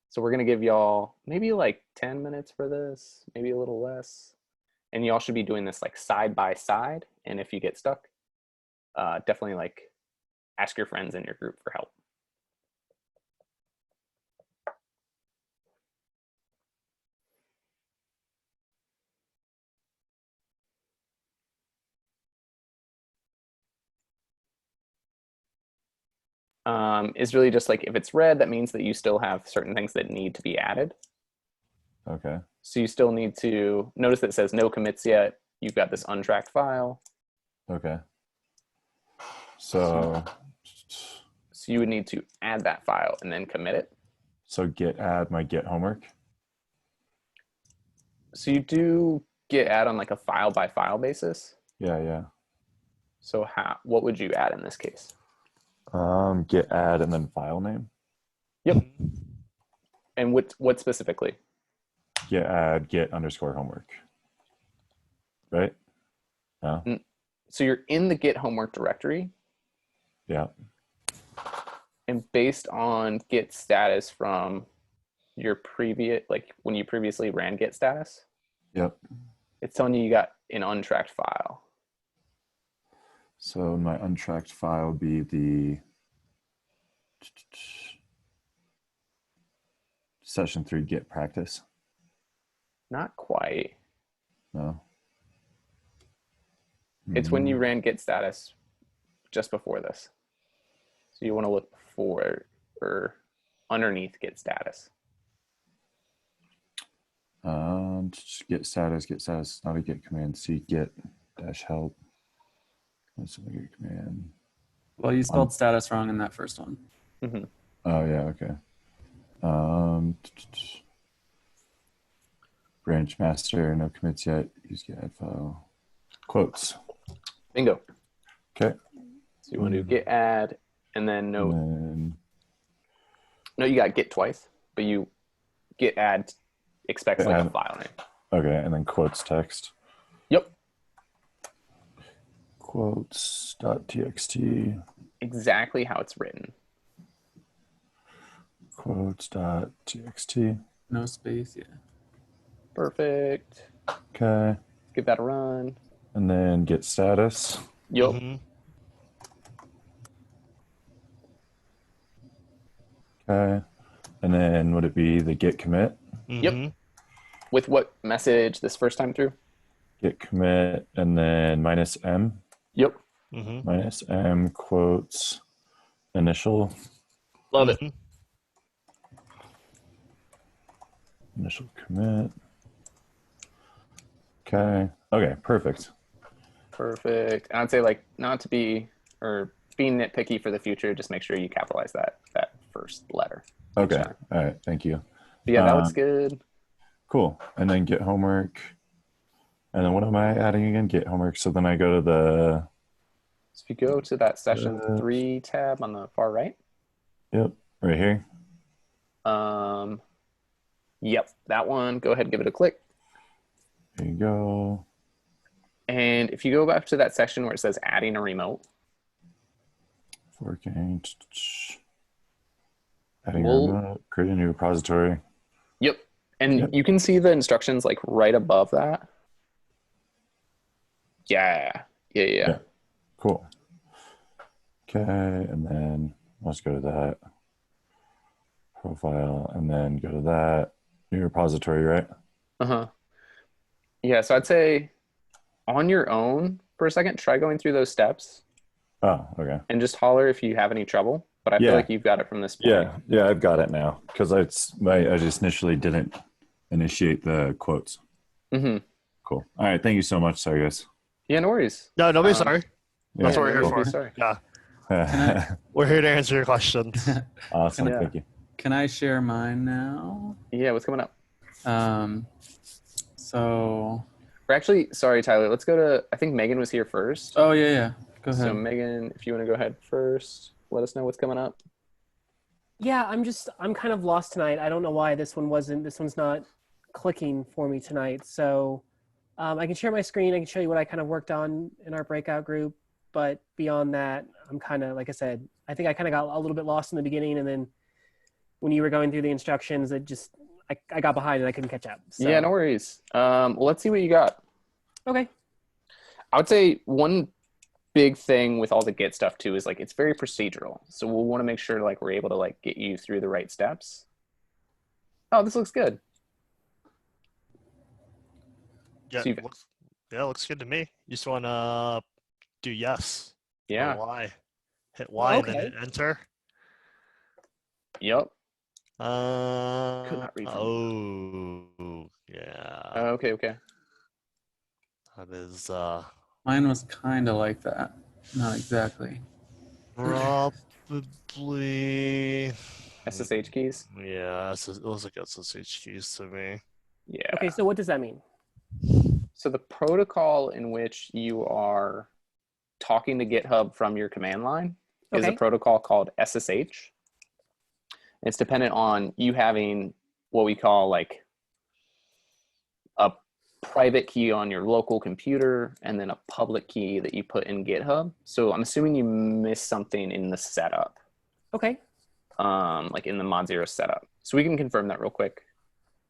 So we're gonna give y'all maybe like 10 minutes for this, maybe a little less. And y'all should be doing this like side by side. And if you get stuck, definitely like ask your friends in your group for help. Is really just like if it's red, that means that you still have certain things that need to be added. Okay. So you still need to notice that it says no commits yet. You've got this untracked file. Okay. So you would need to add that file and then commit it. So git add my Git homework. So you do git add on like a file by file basis. Yeah. So what would you add in this case? Git add and then file name. Yep. And what specifically? Git add git underscore homework. Right? No? So you're in the Git homework directory. Yeah. And based on Git status from your previous, like when you previously ran Git status, Yep. it's telling you got an untracked file. So my untracked file would be the session 3 Git practice. Not quite. No. It's when you ran Git status just before this. So you want to look before or underneath Git status. Git status, not a git command. C git dash help. That's a git command. Well, you spelled status wrong in that first one. Mm-hmm. Oh yeah, okay. Branch master, no commits yet. Use git add file. Quotes. Bingo. Okay. So you want to do git add and then no. And No, you got git twice, but you git add expects like a file name. Okay, and then quotes text. Yep. Quotes.txt. Exactly how it's written. Quotes.txt. No space, yeah. Perfect. Okay. Give that a run. And then git status. Yep. Mhm. Okay. And then would it be the git commit? Mhm. With what message this first time through? Git commit and then -m. Yep. Mhm. -m quotes initial. Love it. Mhm. Initial commit. Okay. Okay, perfect. Perfect. And I'd say like not to be or being nitpicky for the future, just make sure you capitalize that first letter. Okay. Sure. All right. Thank you. But yeah, that looks good. Cool. And then git homework. And then what am I adding again? Git homework. So then I go to the. So if you go to that session 3 tab on the far right. Yep. Right here. Yep, that one. Go ahead and give it a click. There you go. And if you go back to that section where it says adding a remote. Working. Adding a We'll- remote. Create a new repository. Yep. And Yep. you can see the instructions like right above that. Yeah. Yeah. Cool. Okay. And then let's go to that profile and then go to that new repository, right? Uh-huh. Yeah, so I'd say on your own for a second, try going through those steps Oh, okay. and just holler if you have any trouble. but I feel Yeah. like you've got it from this point. Yeah, I've got it now because I just initially didn't initiate the quotes. Mm-hmm. Cool. All right, thank you so much. Sorry, guys. Yeah, no worries. No, don't be Um, sorry. That's Yeah, what we're here no for. need to be sorry. Yeah, I- we're here to answer your questions. awesome. Yeah. Thank you. Can I share mine now? Yeah, what's coming up? So, Or actually, sorry, Tyler. Let's go to. I think Megan was here first. oh yeah. Go ahead. So Megan, if you want to go ahead first, let us know what's coming up. Yeah, I'm kind of lost tonight. I don't know why this one's not clicking for me tonight. So I can share my screen. I can show you what I kind of worked on in our breakout group. But beyond that, I'm kind of, like I said, I think I kind of got a little bit lost in the beginning. And then when you were going through the instructions, I got behind and I couldn't catch up. So. Yeah, no worries. Well, let's see what you got. Okay. I would say one big thing with all the Git stuff too is like it's very procedural. So we'll want to make sure like we're able to like get you through the right steps. Oh, this looks good. Yeah, So you've- looks good to me. You just want to do yes. Yeah. Or Y. Hit Y and then Okay. hit enter. Yep. Could not read from Oh, yeah. Okay. That is Mine was kind of like that. Not exactly. probably. SSH keys. Yeah, it looks like SSH keys to me. Yeah. Okay, so what does that mean? So the protocol in which you are talking to GitHub from your command line is a Okay. protocol called SSH. It's dependent on you having what we call like a private key on your local computer and then a public key that you put in GitHub. So I'm assuming you missed something in the setup, Okay. like in the Mod0 setup. So we can confirm that real quick.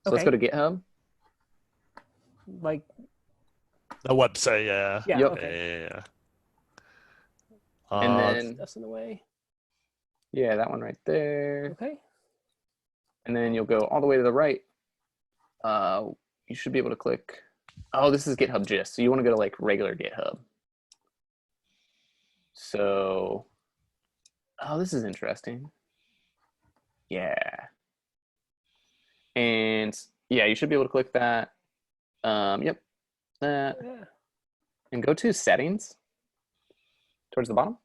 So let's Okay. go to GitHub. Like, The website, yeah. yeah, Yep. okay. Yeah. And then, Stuff's in the way. yeah, that one right there. Okay. And then you'll go all the way to the right. You should be able to click. Oh, this is GitHub gist. So you want to go to like regular GitHub. So, oh, this is interesting. Yeah. And yeah, you should be able to click that. Yep. That. Yeah. And go to settings towards the bottom.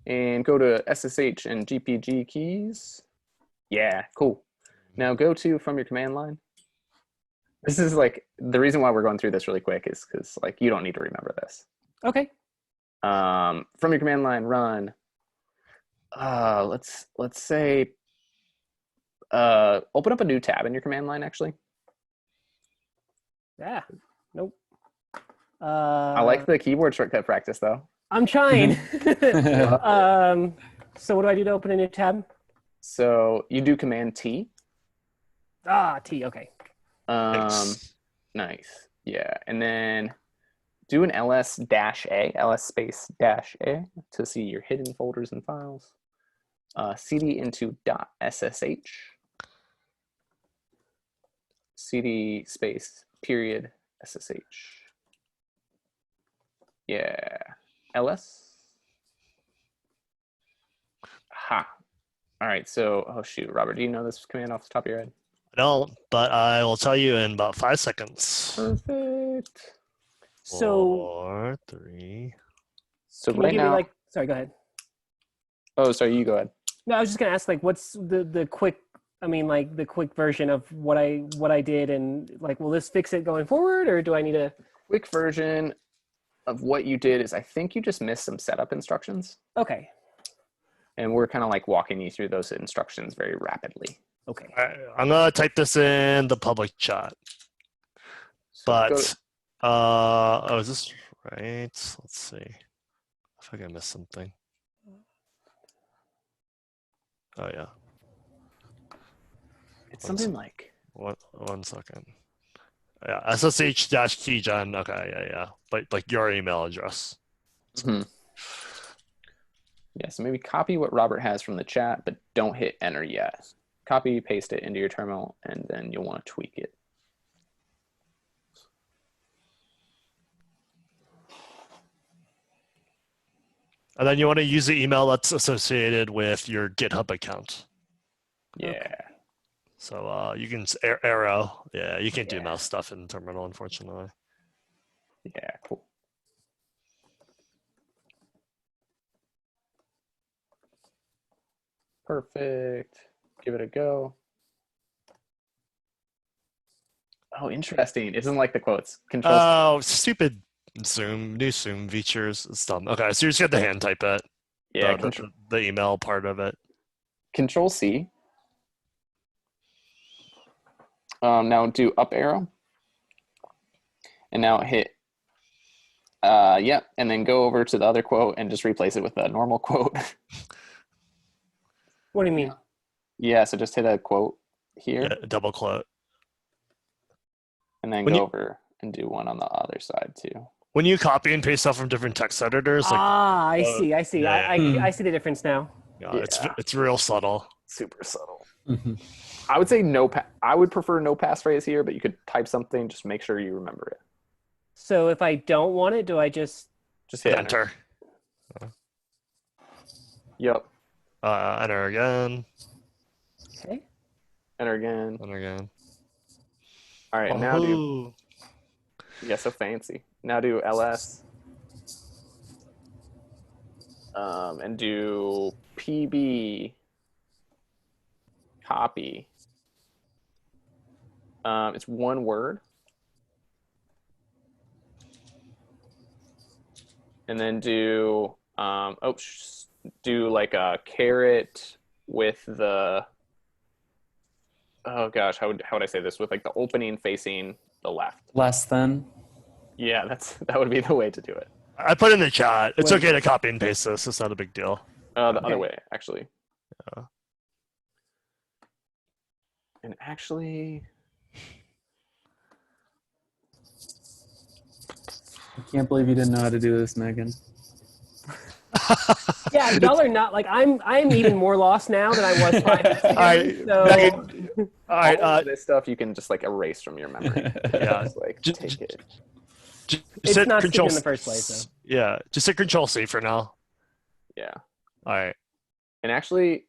And go to SSH and GPG keys. Yeah, cool. Now go to from your command line. This is like the reason why we're going through this really quick is because like you don't need to remember this. Okay. From your command line, run. Let's say open up a new tab in your command line. Actually, Yeah. Nope. I like the keyboard shortcut practice though. I'm trying. So what do I do to open a new tab? So you do Command T. T. Okay. Thanks. Nice. Yeah, and then do an ls-a, ls space dash a to see your hidden folders and files. Cd into .ssh. Cd space period ssh. Yeah. ls. Ha. All right. So, oh shoot, Robert, do you know this command off the top of your head? I don't, but I will tell you in about 5 seconds. Perfect. So 4, 3. So can you right give me now, like? Sorry. Go ahead. oh, sorry, you go ahead. No, I was just gonna ask like, what's the quick? I mean, like the quick version of what I did, and like, will this fix it going forward, or do I need to? Quick version of what you did is I think you just missed some setup instructions, Okay. and we're kind of like walking you through those instructions very rapidly. Okay. I'm going to type this in the public chat. So go But, to- oh, is this right? Let's see. I think I missed something. Oh, yeah. it's something like One second. Yeah, SSH-keygen. Okay, yeah. But like your email address. yeah. So maybe copy what Robert has from the chat, but don't hit enter yet. Copy, paste it into your terminal, and then you'll want to tweak it. And then you want to use the email that's associated with your GitHub account. Yeah. So you can arrow. Yeah, you can't do Yeah. mouse stuff in Terminal, unfortunately. Yeah, cool. Perfect. Give it a go. Oh, interesting. Isn't like the quotes. Control. Oh, stupid Zoom, new Zoom features. It's dumb. Okay, so you just got to hand type it. Yeah, The email part of it. Control C. Now do up arrow. And now hit, yep, and then go over to the other quote and just replace it with a normal quote. What do you mean? Yeah, so just hit a quote here, Yeah, double quote. and then When go you- over and do one on the other side too. When you copy and paste stuff from different text editors, like I uh, see. I see. yeah, I see the difference now. Yeah. it's real subtle. Super subtle. Mhm. I would say I would prefer no passphrase here, but you could type something. Just make sure you remember it. So if I don't want it, do I just? Just hit enter. Enter. Yep. Enter again. Okay. Enter again. Enter again. All right. Now do. Wahoo. Yeah, so fancy. Now do ls. And do pb. Copy. It's one word. And then do do like a caret with the, oh gosh, how would I say this, with like the opening facing the left. Less than. Yeah, that would be the way to do it. I put in the chat. It's Wait. okay to copy and paste this. It's not a big deal. The Okay. other way, actually. Yeah. And actually, I can't believe you didn't know how to do this, Megan. Yeah, y'all are not like I'm even more lost now than I was 5 minutes ago. All right, So Megan, all right. all of this stuff you can just like erase from your memory. Yeah. Just like Just- take it. It's hit not Control stupid in the first place, though. Yeah, just hit Control C for now. Yeah. All right. And actually,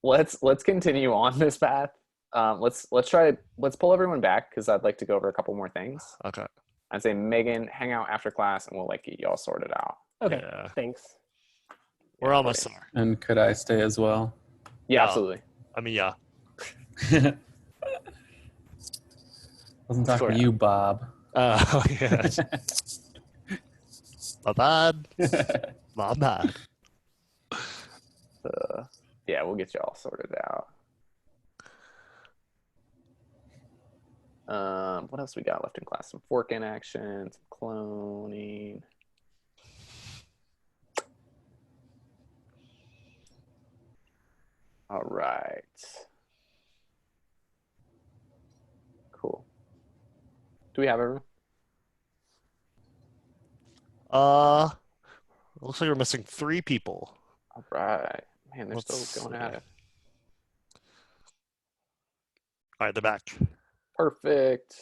let's continue on this path. Let's pull everyone back because I'd like to go over a couple more things. Okay. I'd say Megan, hang out after class, and we'll like get y'all sorted out. Okay, Yeah. thanks. We're almost great. there. And could I stay as well? Yeah, Yeah. absolutely. I mean, yeah. Wasn't talking Sure. to you, Bob. Oh, yeah. My bad. My bad. Yeah, we'll get y'all sorted out. What else we got left in class? Some fork in action, some cloning. All right. Cool. Do we have everyone? Looks like we're missing 3 people. All right. Man, they're Let's still going at see. it. All right, they're back. Perfect.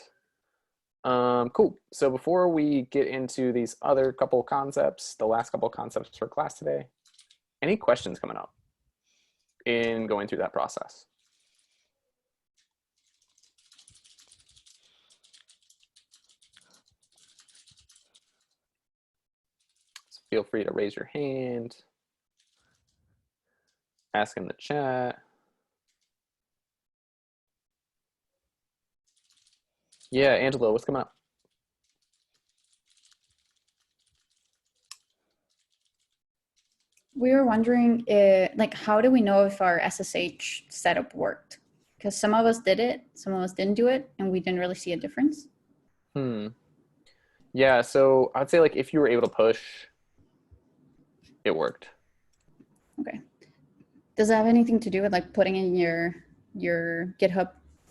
Cool. So before we get into these other couple concepts, the last couple concepts for class today, any questions coming up in going through that process? So feel free to raise your hand, ask in the chat. Yeah, Angelo, what's coming up? We were wondering, like, how do we know if our SSH setup worked? Because some of us did it, some of us didn't do it, and we didn't really see a difference. Yeah, so I'd say like if you were able to push, it worked. Okay. Does it have anything to do with like putting in your GitHub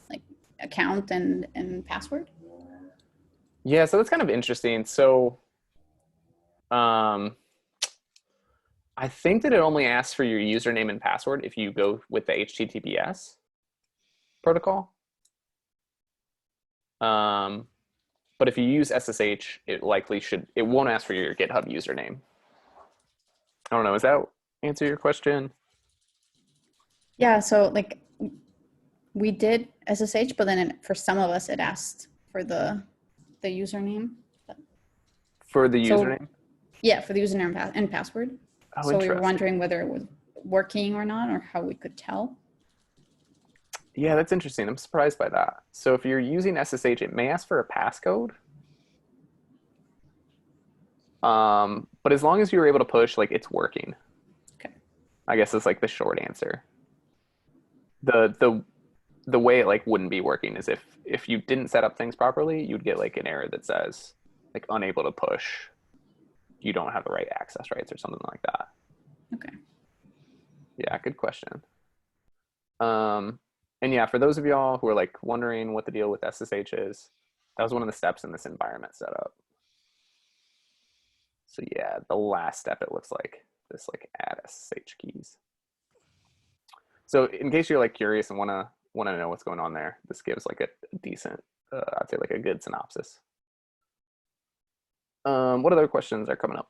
like account and password? Yeah, so that's kind of interesting. So I think that it only asks for your username and password if you go with the HTTPS protocol. But if you use SSH, it won't ask for your GitHub username. I don't know. Does that answer your question? Yeah, so like we did SSH, but then for some of us it asked for the username. For the So username? yeah, for the username and password. Oh, So we were interesting. wondering whether it was working or not, or how we could tell. Yeah, that's interesting. I'm surprised by that. So if you're using SSH, it may ask for a passcode. But as long as you were able to push, like, it's working. Okay. I guess it's like the short answer. The way it like wouldn't be working is if you didn't set up things properly, you'd get like an error that says like unable to push. You don't have the right access rights or something like that. Okay. Yeah, good question. And yeah, for those of y'all who are like wondering what the deal with SSH is, that was one of the steps in this environment setup. So yeah, the last step, it looks like this like add SSH keys. So in case you're like curious and want to know what's going on there, this gives like a decent, I'd say like a good synopsis. What other questions are coming up?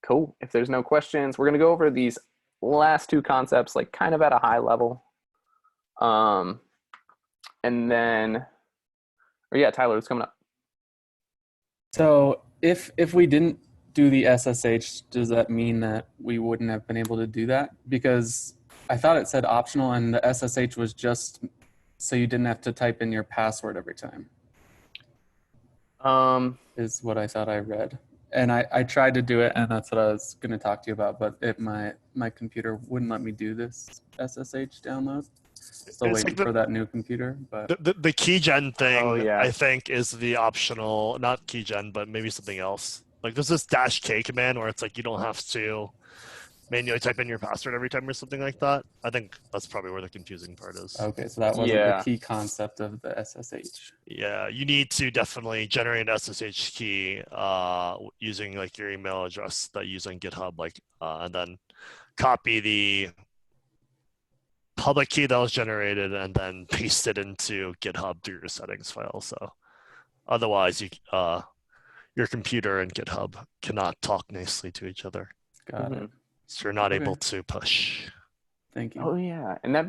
Cool. If there's no questions, we're going to go over these last two concepts like kind of at a high level. And then, or yeah, Tyler, what's coming up? So if we didn't do the SSH, does that mean that we wouldn't have been able to do that? Because I thought it said optional and the SSH was just so you didn't have to type in your password every time, is what I thought I read. And I tried to do it, and that's what I was going to talk to you about, but my computer wouldn't let me do this SSH download. Still It's waiting like for that new computer, but the keygen thing, Oh, yeah. I think, is the optional, not keygen, but maybe something else. Like there's this -k command where it's like you don't have to manually type in your password every time or something like that. I think that's probably where the confusing part is. okay, so that wasn't Yeah. the key concept of the SSH. Yeah, you need to definitely generate an SSH key using like your email address that you use on GitHub, like, and then copy the public key that was generated and then paste it into GitHub through your settings file. So otherwise, your computer and GitHub cannot talk nicely to each other. Got it. So you're not Okay. able to push. Thank you. Oh yeah, and that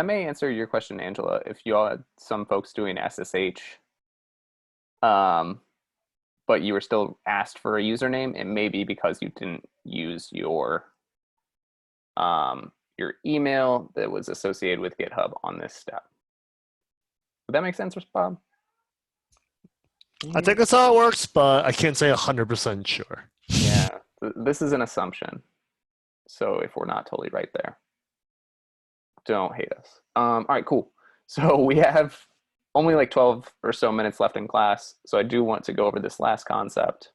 may answer your question, Angela. If you all had some folks doing SSH, but you were still asked for a username, it may be because you didn't use your email that was associated with GitHub on this step. Would that make sense, Bob? I think that's how it works, but I can't say 100% sure. Yeah, this is an assumption. So if we're not totally right there, don't hate us. All right, cool. So we have only like 12 or so minutes left in class. So I do want to go over this last concept.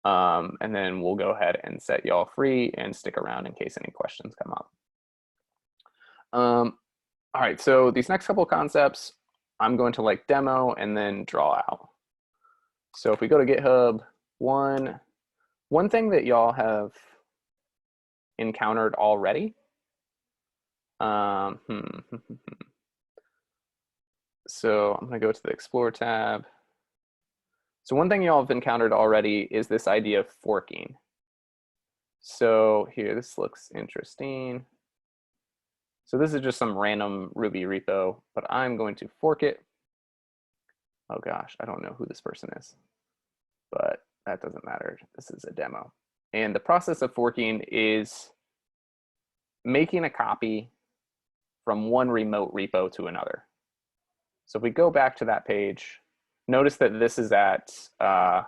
And then we'll go ahead and set y'all free and stick around in case any questions come up. All right, so these next couple concepts, I'm going to like demo and then draw out. So if we go to GitHub, one thing that y'all have encountered already. So I'm going to go to the Explore tab. So one thing y'all have encountered already is this idea of forking. So here, this looks interesting. So this is just some random Ruby repo, but I'm going to fork it. Oh gosh, I don't know who this person is, but that doesn't matter. This is a demo. And the process of forking is making a copy from one remote repo to another. So if we go back to that page, notice that this is at, I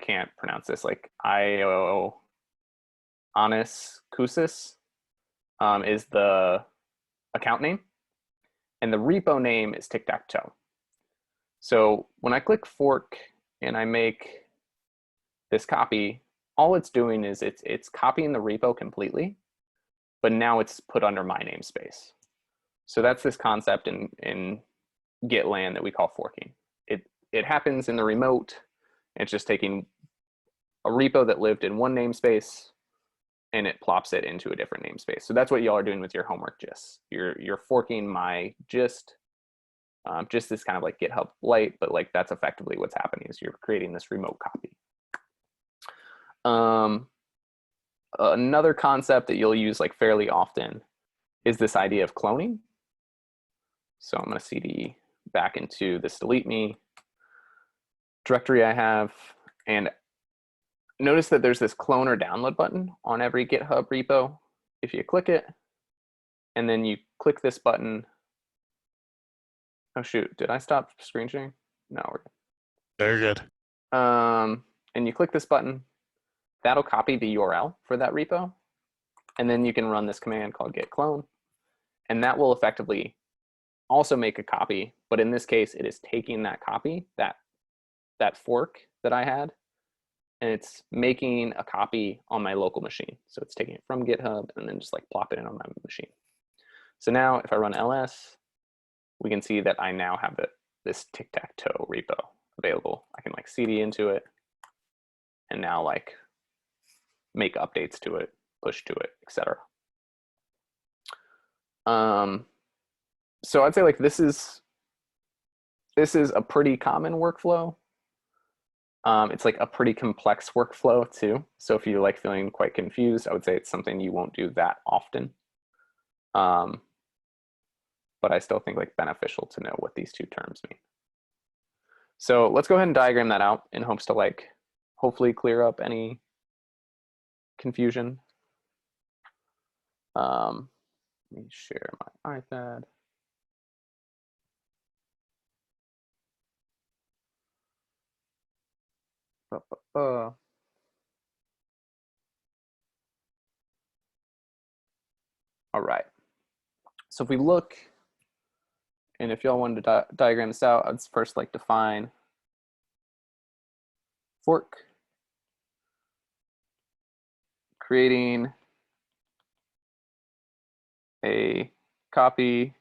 can't pronounce this, like Ioannis Kousis is the account name, and the repo name is tic-tac-toe. So when I click fork and I make this copy, all it's doing is it's copying the repo completely, but now it's put under my namespace. So that's this concept in GitLand that we call forking. It happens in the remote. It's just taking a repo that lived in one namespace and it plops it into a different namespace. So that's what y'all are doing with your homework gist. You're forking my gist just as kind of like GitHub Lite, but like that's effectively what's happening is you're creating this remote copy. Another concept that you'll use like fairly often is this idea of cloning. So I'm going to cd back into this delete me directory I have, and notice that there's this clone or download button on every GitHub repo. If you click it, and then you click this button. Oh shoot, did I stop screen sharing? No, we're good. Very good. And you click this button, that'll copy the URL for that repo. And then you can run this command called git clone. And that will effectively also make a copy. But in this case, it is taking that copy, that fork that I had, and it's making a copy on my local machine. So it's taking it from GitHub and then just like plopping it on my machine. So now if I run ls, we can see that I now have this tic-tac-toe repo available. I can like cd into it and now like make updates to it, push to it, etc. So I'd say like this is a pretty common workflow. It's like a pretty complex workflow too. So if you're like feeling quite confused, I would say it's something you won't do that often. But I still think like beneficial to know what these two terms mean. So let's go ahead and diagram that out in hopes to like hopefully clear up any confusion. Let me share my iPad. All right. So if we look, and if y'all wanted to diagram this out, I'd first like define fork, creating a copy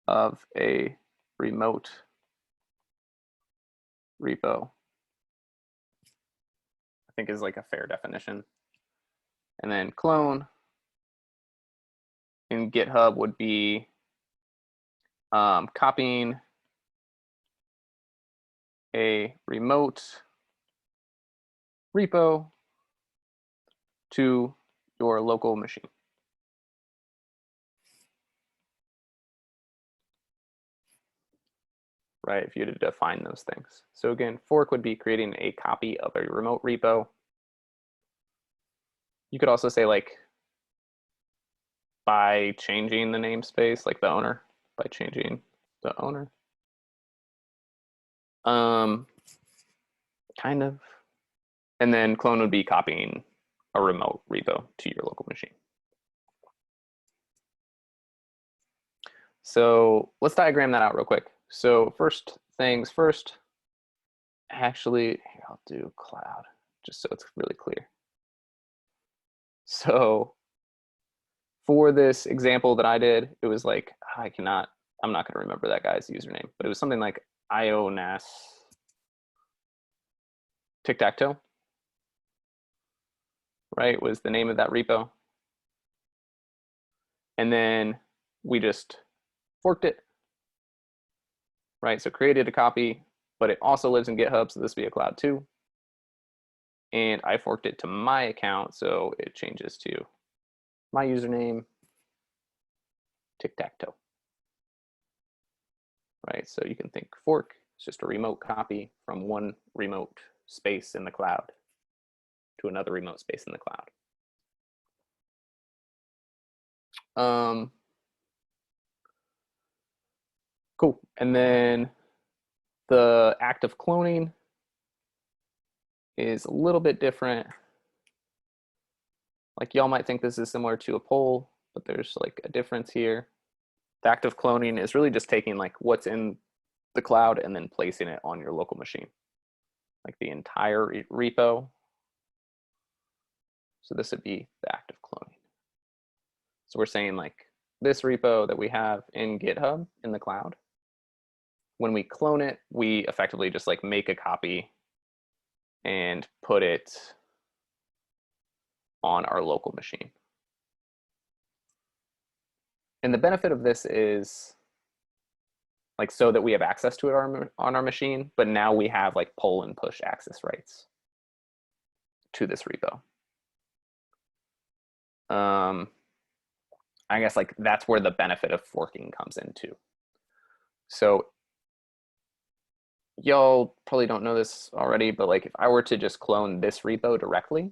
of a remote repo, I think is like a fair definition. And then clone in GitHub would be copying a remote repo to your local machine. Right, if you had to define those things. So again, fork would be creating a copy of a remote repo. You could also say like by changing the namespace, like the owner, by changing the owner. Kind of. And then clone would be copying a remote repo to your local machine. So let's diagram that out real quick. So first things first, actually, here, I'll do cloud, just so it's really clear. So for this example that I did, it was like, I'm not gonna remember that guy's username, but it was something like ionas tic-tac-toe, right, was the name of that repo. And then we just forked it, right? So created a copy, but it also lives in GitHub, so this would be a cloud too. And I forked it to my account, so it changes to my username, tic-tac-toe. Right, so you can think fork, it's just a remote copy from one remote space in the cloud to another remote space in the cloud. Cool, and then the act of cloning is a little bit different. Like y'all might think this is similar to a poll, but there's like a difference here. The act of cloning is really just taking like what's in the cloud and then placing it on your local machine, like the entire repo. So this would be the act of cloning. So we're saying like this repo that we have in GitHub in the cloud, when we clone it, we effectively just like make a copy and put it on our local machine. And the benefit of this is like so that we have access to it on our machine, but now we have like pull and push access rights to this repo. I guess like that's where the benefit of forking comes into. So y'all probably don't know this already, but like if I were to just clone this repo directly,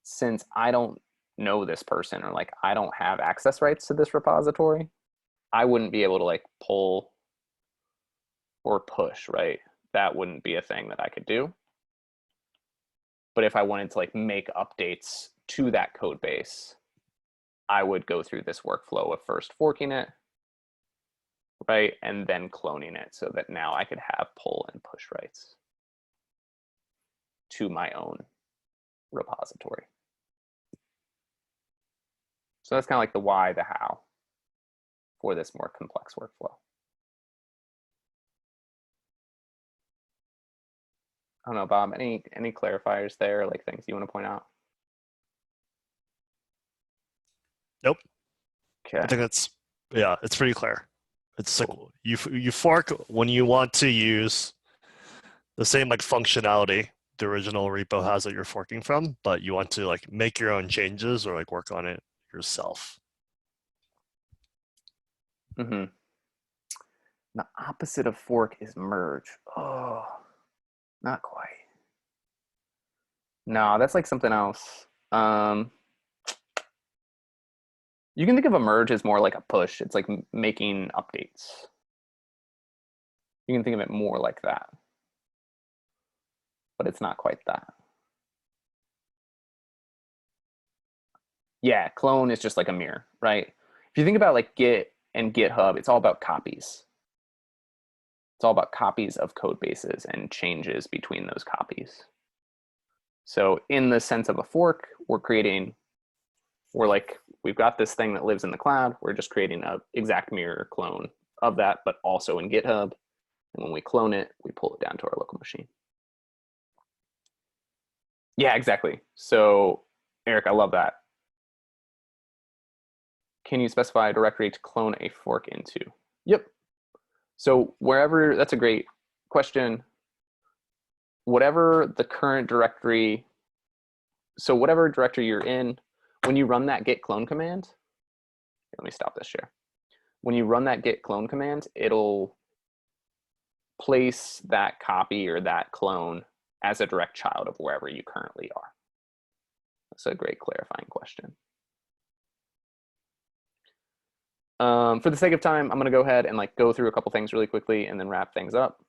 since I don't know this person or like I don't have access rights to this repository, I wouldn't be able to like pull or push, right? That wouldn't be a thing that I could do. But if I wanted to like make updates to that code base, I would go through this workflow of first forking it, right? And then cloning it so that now I could have pull and push rights to my own repository. So that's kind of like the why, the how for this more complex workflow. I don't know, Bob, any clarifiers there, like things you want to point out? Nope. Okay. I think it's, yeah, it's pretty clear. It's like you fork when you want to use the same like functionality the original repo has that you're forking from, but you want to like make your own changes or like work on it yourself. Mm-hmm. The opposite of fork is merge. Oh, not quite. No, that's like something else. You can think of a merge as more like a push. It's like making updates. You can think of it more like that, but it's not quite that. Yeah, clone is just like a mirror, right? If you think about like Git and GitHub, it's all about copies. It's all about copies of code bases and changes between those copies. So in the sense of a fork, we've got this thing that lives in the cloud. We're just creating an exact mirror clone of that, but also in GitHub. And when we clone it, we pull it down to our local machine. Yeah, exactly. So Eric, I love that. Can you specify a directory to clone a fork into? Yep. So wherever, that's a great question. Whatever the current directory, so whatever directory you're in, when you run that git clone command, let me stop this share. When you run that git clone command, it'll place that copy or that clone as a direct child of wherever you currently are. That's a great clarifying question. For the sake of time, I'm going to go ahead and like go through a couple things really quickly and then wrap things up.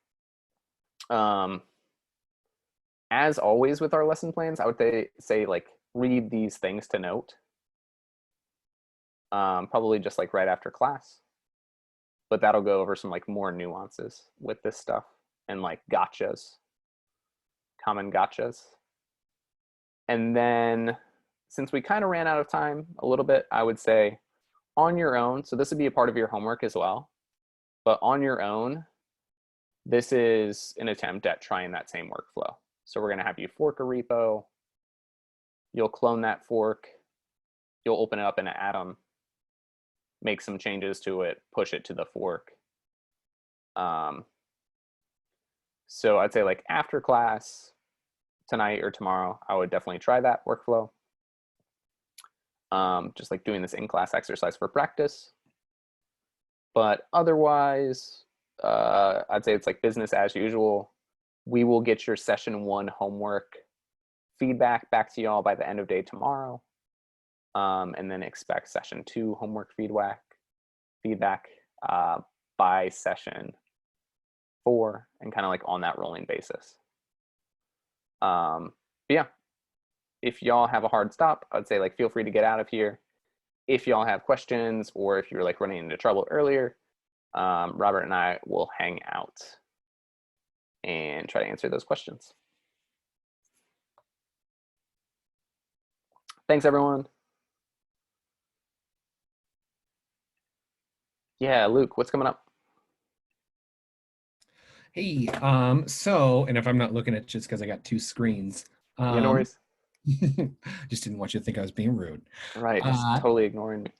As always with our lesson plans, I would say like read these things to note. Probably just like right after class, but that'll go over some like more nuances with this stuff and like gotchas, common gotchas. And then since we kind of ran out of time a little bit, I would say on your own, so this would be a part of your homework as well, but on your own, this is an attempt at trying that same workflow. So we're going to have you fork a repo, you'll clone that fork, you'll open it up in an Atom, make some changes to it, push it to the fork. So I'd say like after class, tonight or tomorrow, I would definitely try that workflow. Just like doing this in-class exercise for practice. But otherwise, I'd say it's like business as usual. We will get your session 1 homework feedback back to y'all by the end of day tomorrow. And then expect session 2 homework feedback by session 4 and kind of like on that rolling basis. But yeah, if y'all have a hard stop, I'd say like feel free to get out of here. If y'all have questions or if you're like running into trouble earlier, Robert and I will hang out and try to answer those questions. Thanks, everyone. Yeah, Luke, what's coming up? Hey, so, and if I'm not looking at just because I got 2 screens. Yeah, no worries. Just didn't want you to think I was being rude. Right, just totally ignoring me.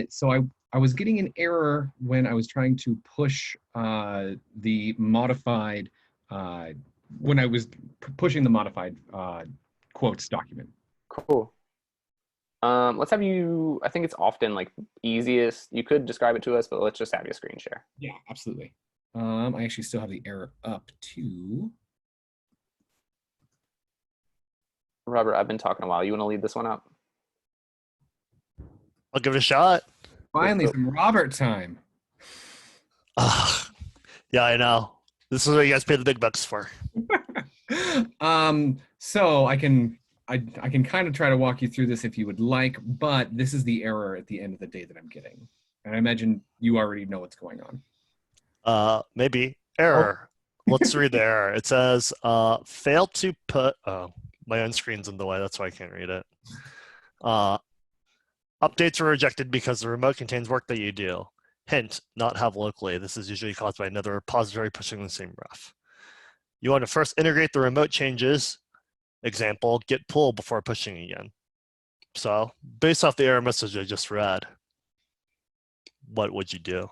So I was getting an error when I was trying to push the modified, when I was pushing the modified quotes document. Cool. Let's have you, I think it's often like easiest. You could describe it to us, but let's just have you screen share. Yeah, absolutely. I actually still have the error up too. Robert, I've been talking a while. You want to lead this one up? I'll give it a shot. Finally, some Robert time. Yeah, I know. This is what you guys pay the big bucks for. So I can kind of try to walk you through this if you would like, but this is the error at the end of the day that I'm getting. And I imagine you already know what's going on. Maybe. Error. Let's read the error. It says, fail to put, my own screen's in the way, that's why I can't read it. Updates are rejected because the remote contains work that you do. Hint, not have locally. This is usually caused by another repository pushing the same ref. You want to first integrate the remote changes, example, git pull before pushing again. So based off the error message I just read, what would you do?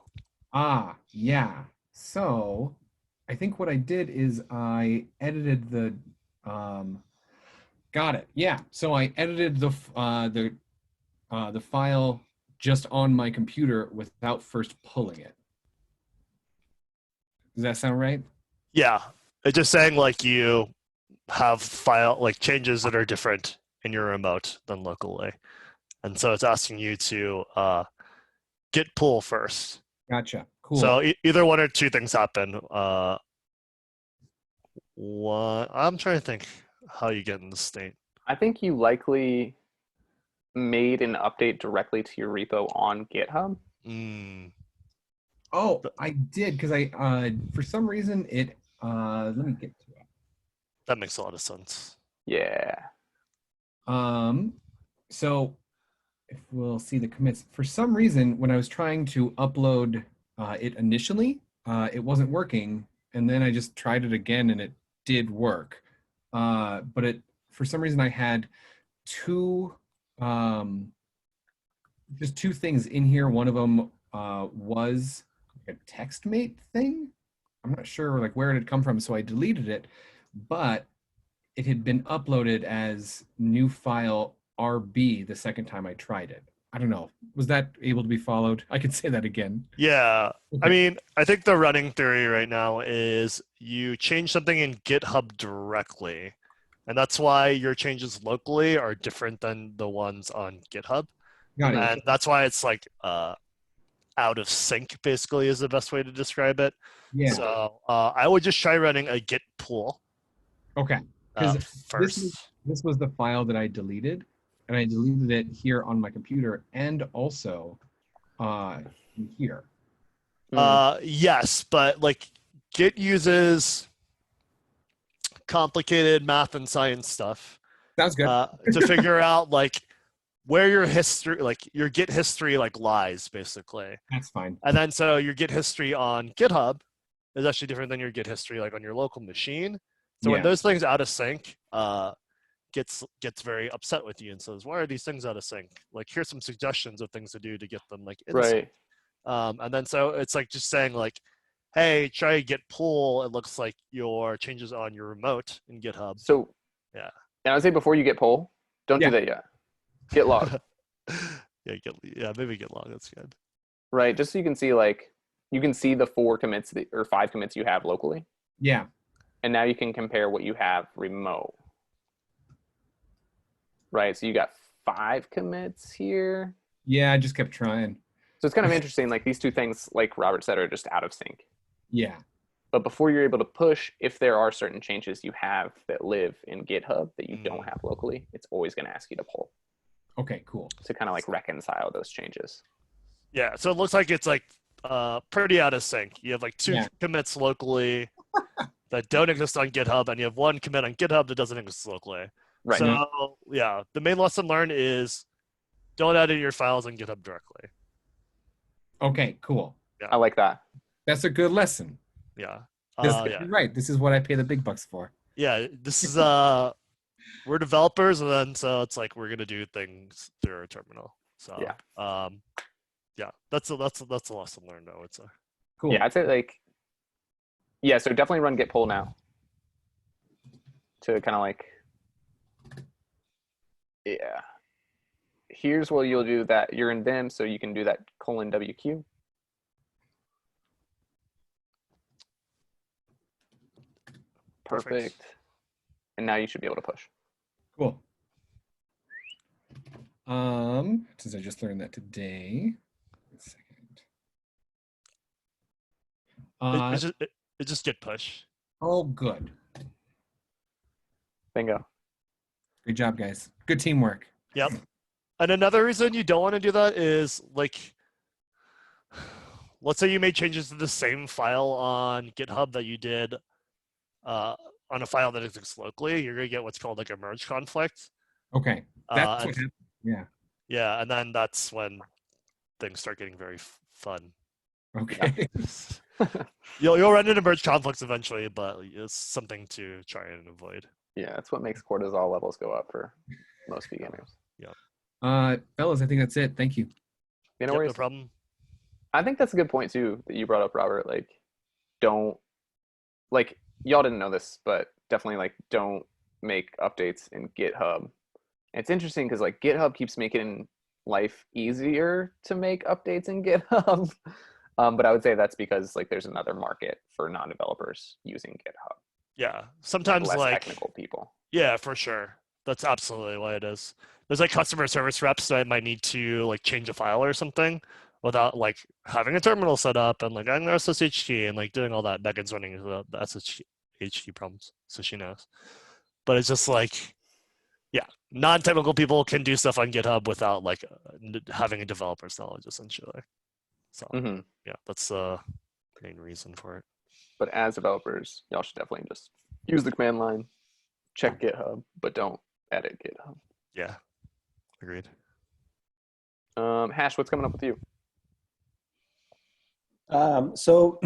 Yeah. So I think what I did is I edited the, got it. Yeah. So I edited the file just on my computer without first pulling it. Does that sound right? Yeah, it's just saying like you have file like changes that are different in your remote than locally, and so it's asking you to git pull first. Gotcha. Cool. So either one or two things happen. One, I'm trying to think how you get in this state. I think you likely made an update directly to your repo on GitHub. Oh, I did, because I for some reason it let me get to it. That makes a lot of sense. Yeah. So if we'll see the commits, for some reason when I was trying to upload it initially, it wasn't working, and then I just tried it again and it did work. But it, for some reason, I had just two things in here. One of them was a TextMate thing. I'm not sure like where it had come from, so I deleted it, but it had been uploaded as new file RB the second time I tried it. I don't know. Was that able to be followed? I can say that again. Yeah. Okay. I mean, I think the running theory right now is you change something in GitHub directly. And that's why your changes locally are different than the ones on GitHub. Got it. And that's why it's like out of sync, basically, is the best way to describe it. Yeah. So I would just try running a git pull. Okay. First. This was the file that I deleted, and I deleted it here on my computer and also here. Yes, but like Git uses complicated math and science stuff. Sounds good. To figure out like where your history, like your Git history like lies, basically. That's fine. And then so your Git history on GitHub is actually different than your Git history like on your local machine. So when those things out of sync, gets very upset with you and says, why are these things out of sync? Like, here's some suggestions of things to do to get them like in sync. And then so it's like just saying like, hey, try git pull. It looks like your changes on your remote in GitHub. So yeah. And I would say before you git pull, don't do that yet. Git log. Maybe git log. That's good. Right, just so you can see like you can see the 4 commits or 5 commits you have locally. Yeah. And now you can compare what you have remote. Right, so you got 5 commits here. Yeah, I just kept trying. So it's kind of interesting, like these two things, like Robert said, are just out of sync. Yeah. But before you're able to push, if there are certain changes you have that live in GitHub that you don't have locally, it's always going to ask you to pull. Okay, cool. To kind of like reconcile those changes. Yeah, so it looks like it's like pretty out of sync. You have like 2 commits locally that don't exist on GitHub, and you have 1 commit on GitHub that doesn't exist locally. Right. So yeah, the main lesson learned is don't edit your files on GitHub directly. Okay, cool. Yeah. I like that. That's a good lesson. Yeah. You're right. This is what I pay the big bucks for. Yeah, this is we're developers, and then so it's like we're gonna do things through our terminal. So yeah, that's a lesson learned, I would say. Cool. Yeah, I'd say like, yeah, so definitely run git pull now to kind of like, yeah. Here's where you'll do that. You're in Vim, so you can do that :WQ. Perfect. And now you should be able to push. Cool. Since I just learned that today. Wait a second. It's just git push. Oh, good. Bingo. Great job, guys. Good teamwork. Yep. And another reason you don't want to do that is like, let's say you made changes to the same file on GitHub that you did on a file that exists locally. You're going to get what's called like a merge conflict. Okay. That's what and- happened. Yeah. Yeah, and then that's when things start getting very fun. Okay. You'll run into merge conflicts eventually, but it's something to try and avoid. Yeah, that's what makes cortisol levels go up for most beginners. Fellas, I think that's it. Thank you. You know, Yep, worries. no problem. I think that's a good point too that you brought up, Robert. Like, don't, like, y'all didn't know this, but definitely like don't make updates in GitHub. And it's interesting because like GitHub keeps making life easier to make updates in GitHub. But I would say that's because like there's another market for non-developers using GitHub. Yeah, sometimes less like technical people. Yeah, for sure. That's absolutely what it is. There's like customer service reps that might need to like change a file or something without like having a terminal set up and like adding their SSH key and like doing all that. Megan's running the SSH key problems, so she knows. But it's just like, yeah, non-technical people can do stuff on GitHub without like having a developer's knowledge, essentially. So Mm-hmm. yeah, that's the main reason for it. But as developers, y'all should definitely just use the command line, check GitHub, but don't edit GitHub. Yeah, agreed. Hash, what's coming up with you? So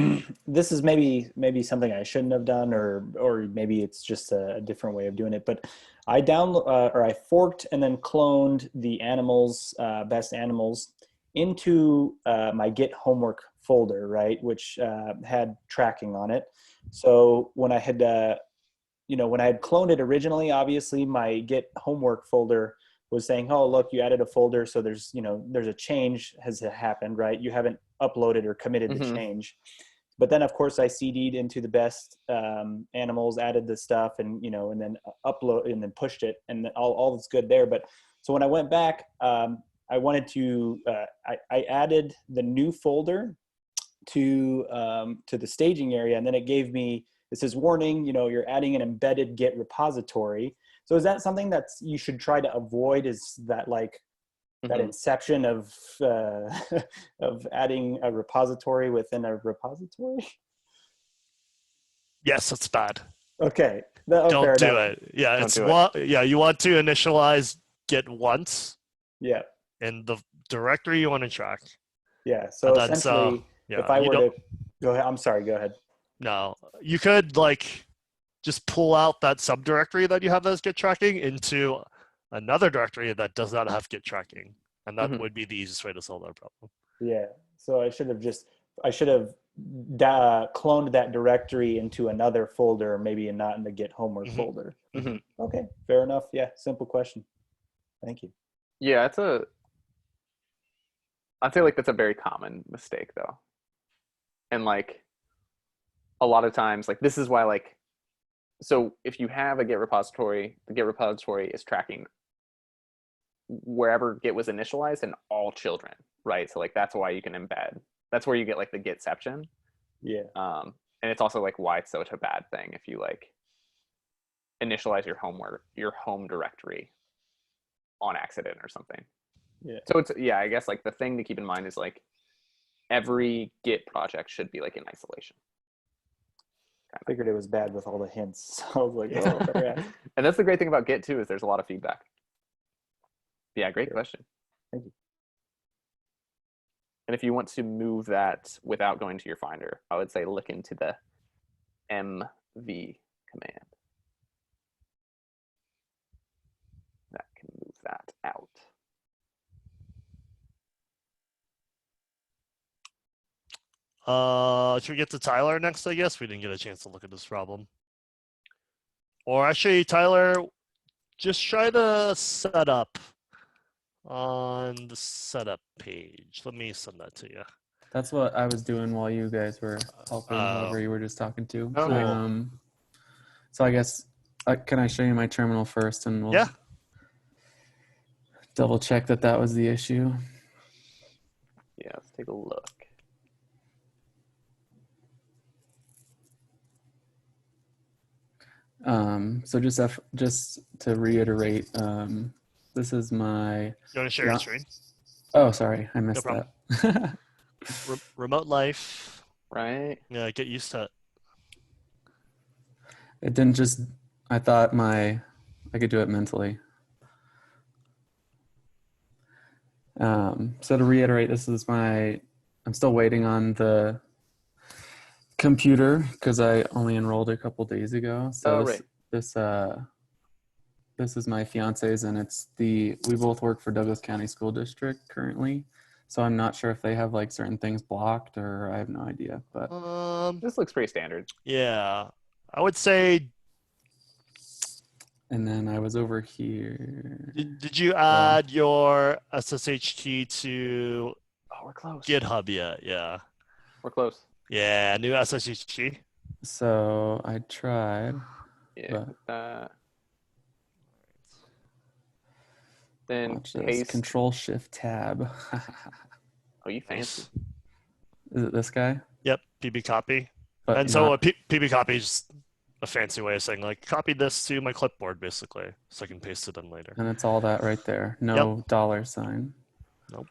this is maybe something I shouldn't have done, or maybe it's just a different way of doing it. But I I forked and then cloned the animals, best animals, into my Git homework folder, right, which had tracking on it. So when I had when I had cloned it originally, obviously my Git homework folder was saying, oh, look, you added a folder. So there's a change has happened, right? You haven't uploaded or committed the change. But then of course I CD'd into the best animals, added the stuff and then upload and then pushed it and all that's good there. But so when I went back, I wanted to, I added the new folder to the staging area. And then it gave me, it says, warning, you're adding an embedded Git repository. So is that something that you should try to avoid? Is that like that inception of of adding a repository within a repository? Yes, that's bad. Okay. Don't do it. Yeah, you want to initialize Git once. Yeah. In the directory you want to track. Yeah. So essentially, if I were to go ahead, I'm sorry. Go ahead. No, you could like just pull out that subdirectory that you have as Git tracking into another directory that does not have Git tracking, and that would be the easiest way to solve that problem. Yeah. So I should have cloned that directory into another folder, maybe not in the Git homework folder. Okay, fair enough. Yeah, simple question. Thank you. Yeah, I'd say like that's a very common mistake though. And like a lot of times, like this is why like, so if you have a Git repository, the Git repository is tracking wherever Git was initialized and all children, right? So like that's why you can embed. That's where you get like the Gitception. Yeah. And it's also like why it's such a bad thing if you like initialize your home directory on accident or something. Yeah. So it's I guess like the thing to keep in mind is like every Git project should be like in isolation. I figured it was bad with all the hints. So I was like, oh, yeah. And that's the great thing about Git too, is there's a lot of feedback. Yeah, great question. Thank you. And if you want to move that without going to your Finder, I would say look into the mv command. That can move that out. Should we get to Tyler next, I guess? We didn't get a chance to look at this problem. Or actually, Tyler, just try the setup on the setup page. Let me send that to you. That's what I was doing while you guys were helping whoever you were just talking to. Oh, nice. So I guess, can I show you my terminal first and we'll double check that that was the issue? Yeah, let's take a look. So just to reiterate, this is my. You want to share your screen? Oh, sorry, I missed that. Remote life. Right. Yeah, get used to it. It didn't just. I thought I could do it mentally. So to reiterate, this is I'm still waiting on the computer because I only enrolled a couple days ago. So this is my fiance's, and we both work for Douglas County School District currently. So I'm not sure if they have like certain things blocked, or I have no idea. But this looks pretty standard. Yeah, I would say. And then I was over here. Did you add your SSH key to we're close. GitHub yet? Yeah. We're close. Yeah, new SSH key. So I tried. Yeah. Then watch this. paste. Control Shift Tab. Oh, you fancy. Is it this guy? Yep, PB copy. But And so PB copy is a fancy way of saying like copy this to my clipboard basically, so I can paste it in later. And it's all that right there. No dollar sign. Nope.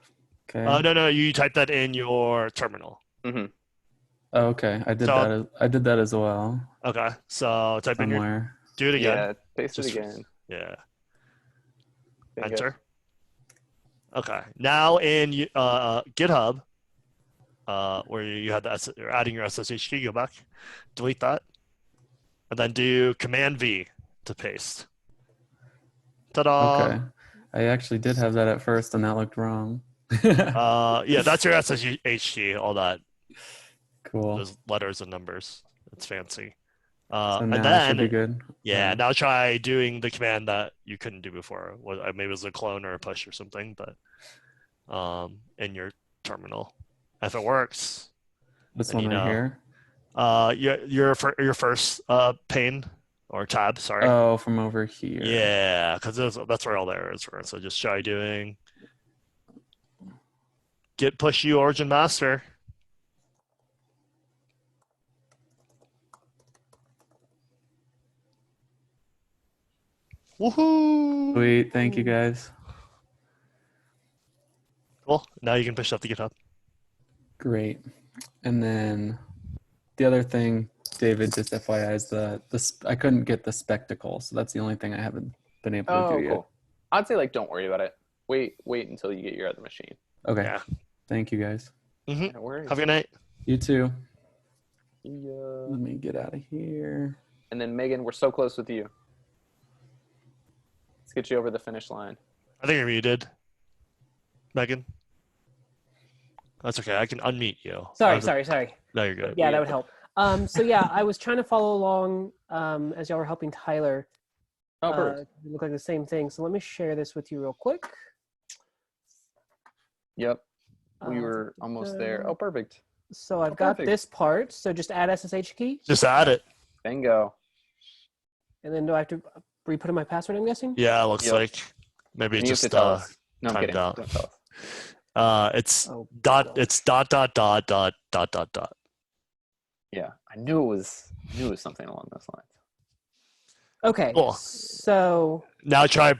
Okay. No, you type that in your terminal. Mm-hmm. Oh, okay, I did that as well. Okay, so type in your. Do it again. Yeah, paste it again. Yeah. Bingo. Enter. Okay, now in GitHub, where you had you're adding your SSH key, go back, delete that, and then do Command V to paste. Ta-da! Okay, I actually did have that at first, and that looked wrong. Yeah, that's your SSH key. All that. Cool. Those letters and numbers. It's fancy. So and now then it should be good. Yeah, now try doing the command that you couldn't do before. Maybe it was a clone or a push or something, but in your terminal, if it works. This one right here. Your first pane or tab. Sorry. Oh, from over here. Yeah, because that's where all the errors were. So just try doing git push u origin master. Woohoo! Sweet, thank you guys. Cool. Now you can push up the GitHub. Great. And then the other thing, David, just FYI, is I couldn't get the spectacle, so that's the only thing I haven't been able to do yet. I'd say like don't worry about it. Wait until you get your other machine. Okay. Yeah. Thank you guys. Mm-hmm. No worries. Have a good night. You too. Yeah. Let me get out of here. And then Megan, we're so close with you. Let's get you over the finish line. I think you're muted, Megan. That's okay. I can unmute you. Sorry. No, you're good. Yeah, that would help. So yeah, I was trying to follow along as y'all were helping Tyler. Oh, perfect. Look like the same thing. So let me share this with you real quick. Yep. We were almost there. Oh, perfect. So I've got this part. So just add SSH key. Just add it. Bingo. And then do I have to re-put in my password, I'm guessing? Yeah, it looks like maybe You just have to tell us. No, I'm timed kidding. out. Don't tell us. It's dot. Yeah, I knew it was something along those lines. Okay. Cool. So Now try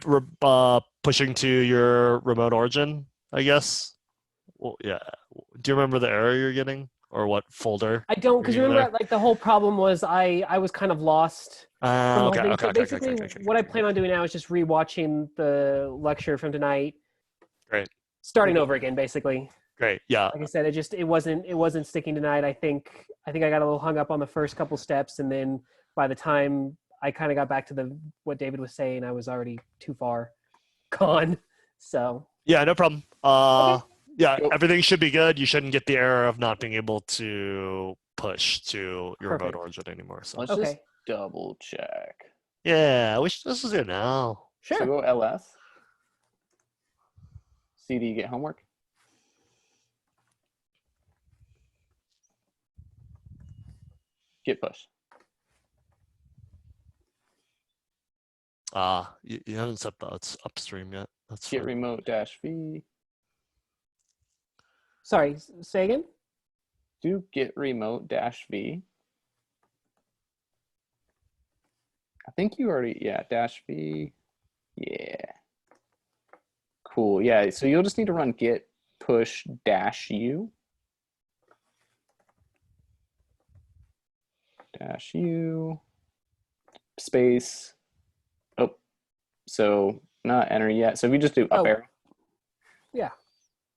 pushing to your remote origin, I guess. Well, yeah. Do you remember the error you're getting or what folder? I don't, because remember, like the whole problem was I was kind of lost. Okay. So basically, what I plan on doing now is just rewatching the lecture from tonight. Great. Starting over again, basically. Great. Yeah. Like I said, it wasn't sticking tonight. I think I got a little hung up on the first couple steps, and then by the time I kind of got back to what David was saying, I was already too far gone. So yeah, no problem. Okay. Yeah, Cool. everything should be good. You shouldn't get the error of not being able to push to your Perfect. remote origin anymore. So Let's just Okay. double check. yeah, I wish this was here now. Sure. So go ls. CD get homework. Git push. You haven't set the upstream yet. That's Git fine. remote dash v. Sorry, say again? Do git remote dash v. I think you already, yeah, dash v. Yeah. Cool. Yeah. So you'll just need to run git push dash u. Dash u space. Oh, so not enter yet. So if you just do up Oh. arrow. Yeah.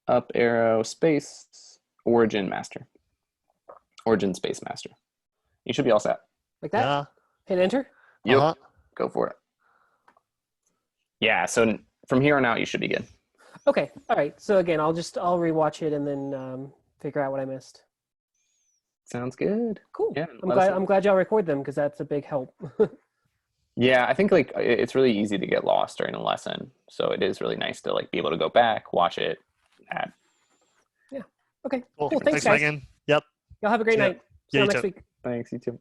Up arrow space origin master. Origin space master. You should be all set. Like that? Yeah. Hit enter? Yep. Uh-huh. Go for it. Yeah. So from here on out, you should be good. Okay. All right. So again, I'll rewatch it and then figure out what I missed. Sounds good. Cool. Yeah. I'm glad y'all record them because that's a big help. Yeah, I think like it's really easy to get lost during a lesson, so it is really nice to like be able to go back, watch it, add. Yeah. Okay. Cool. Cool. Thanks, Thanks, guys. Megan. Yep. Y'all have a great Yeah. night. See Yeah, you you next too. week. Thanks, you too.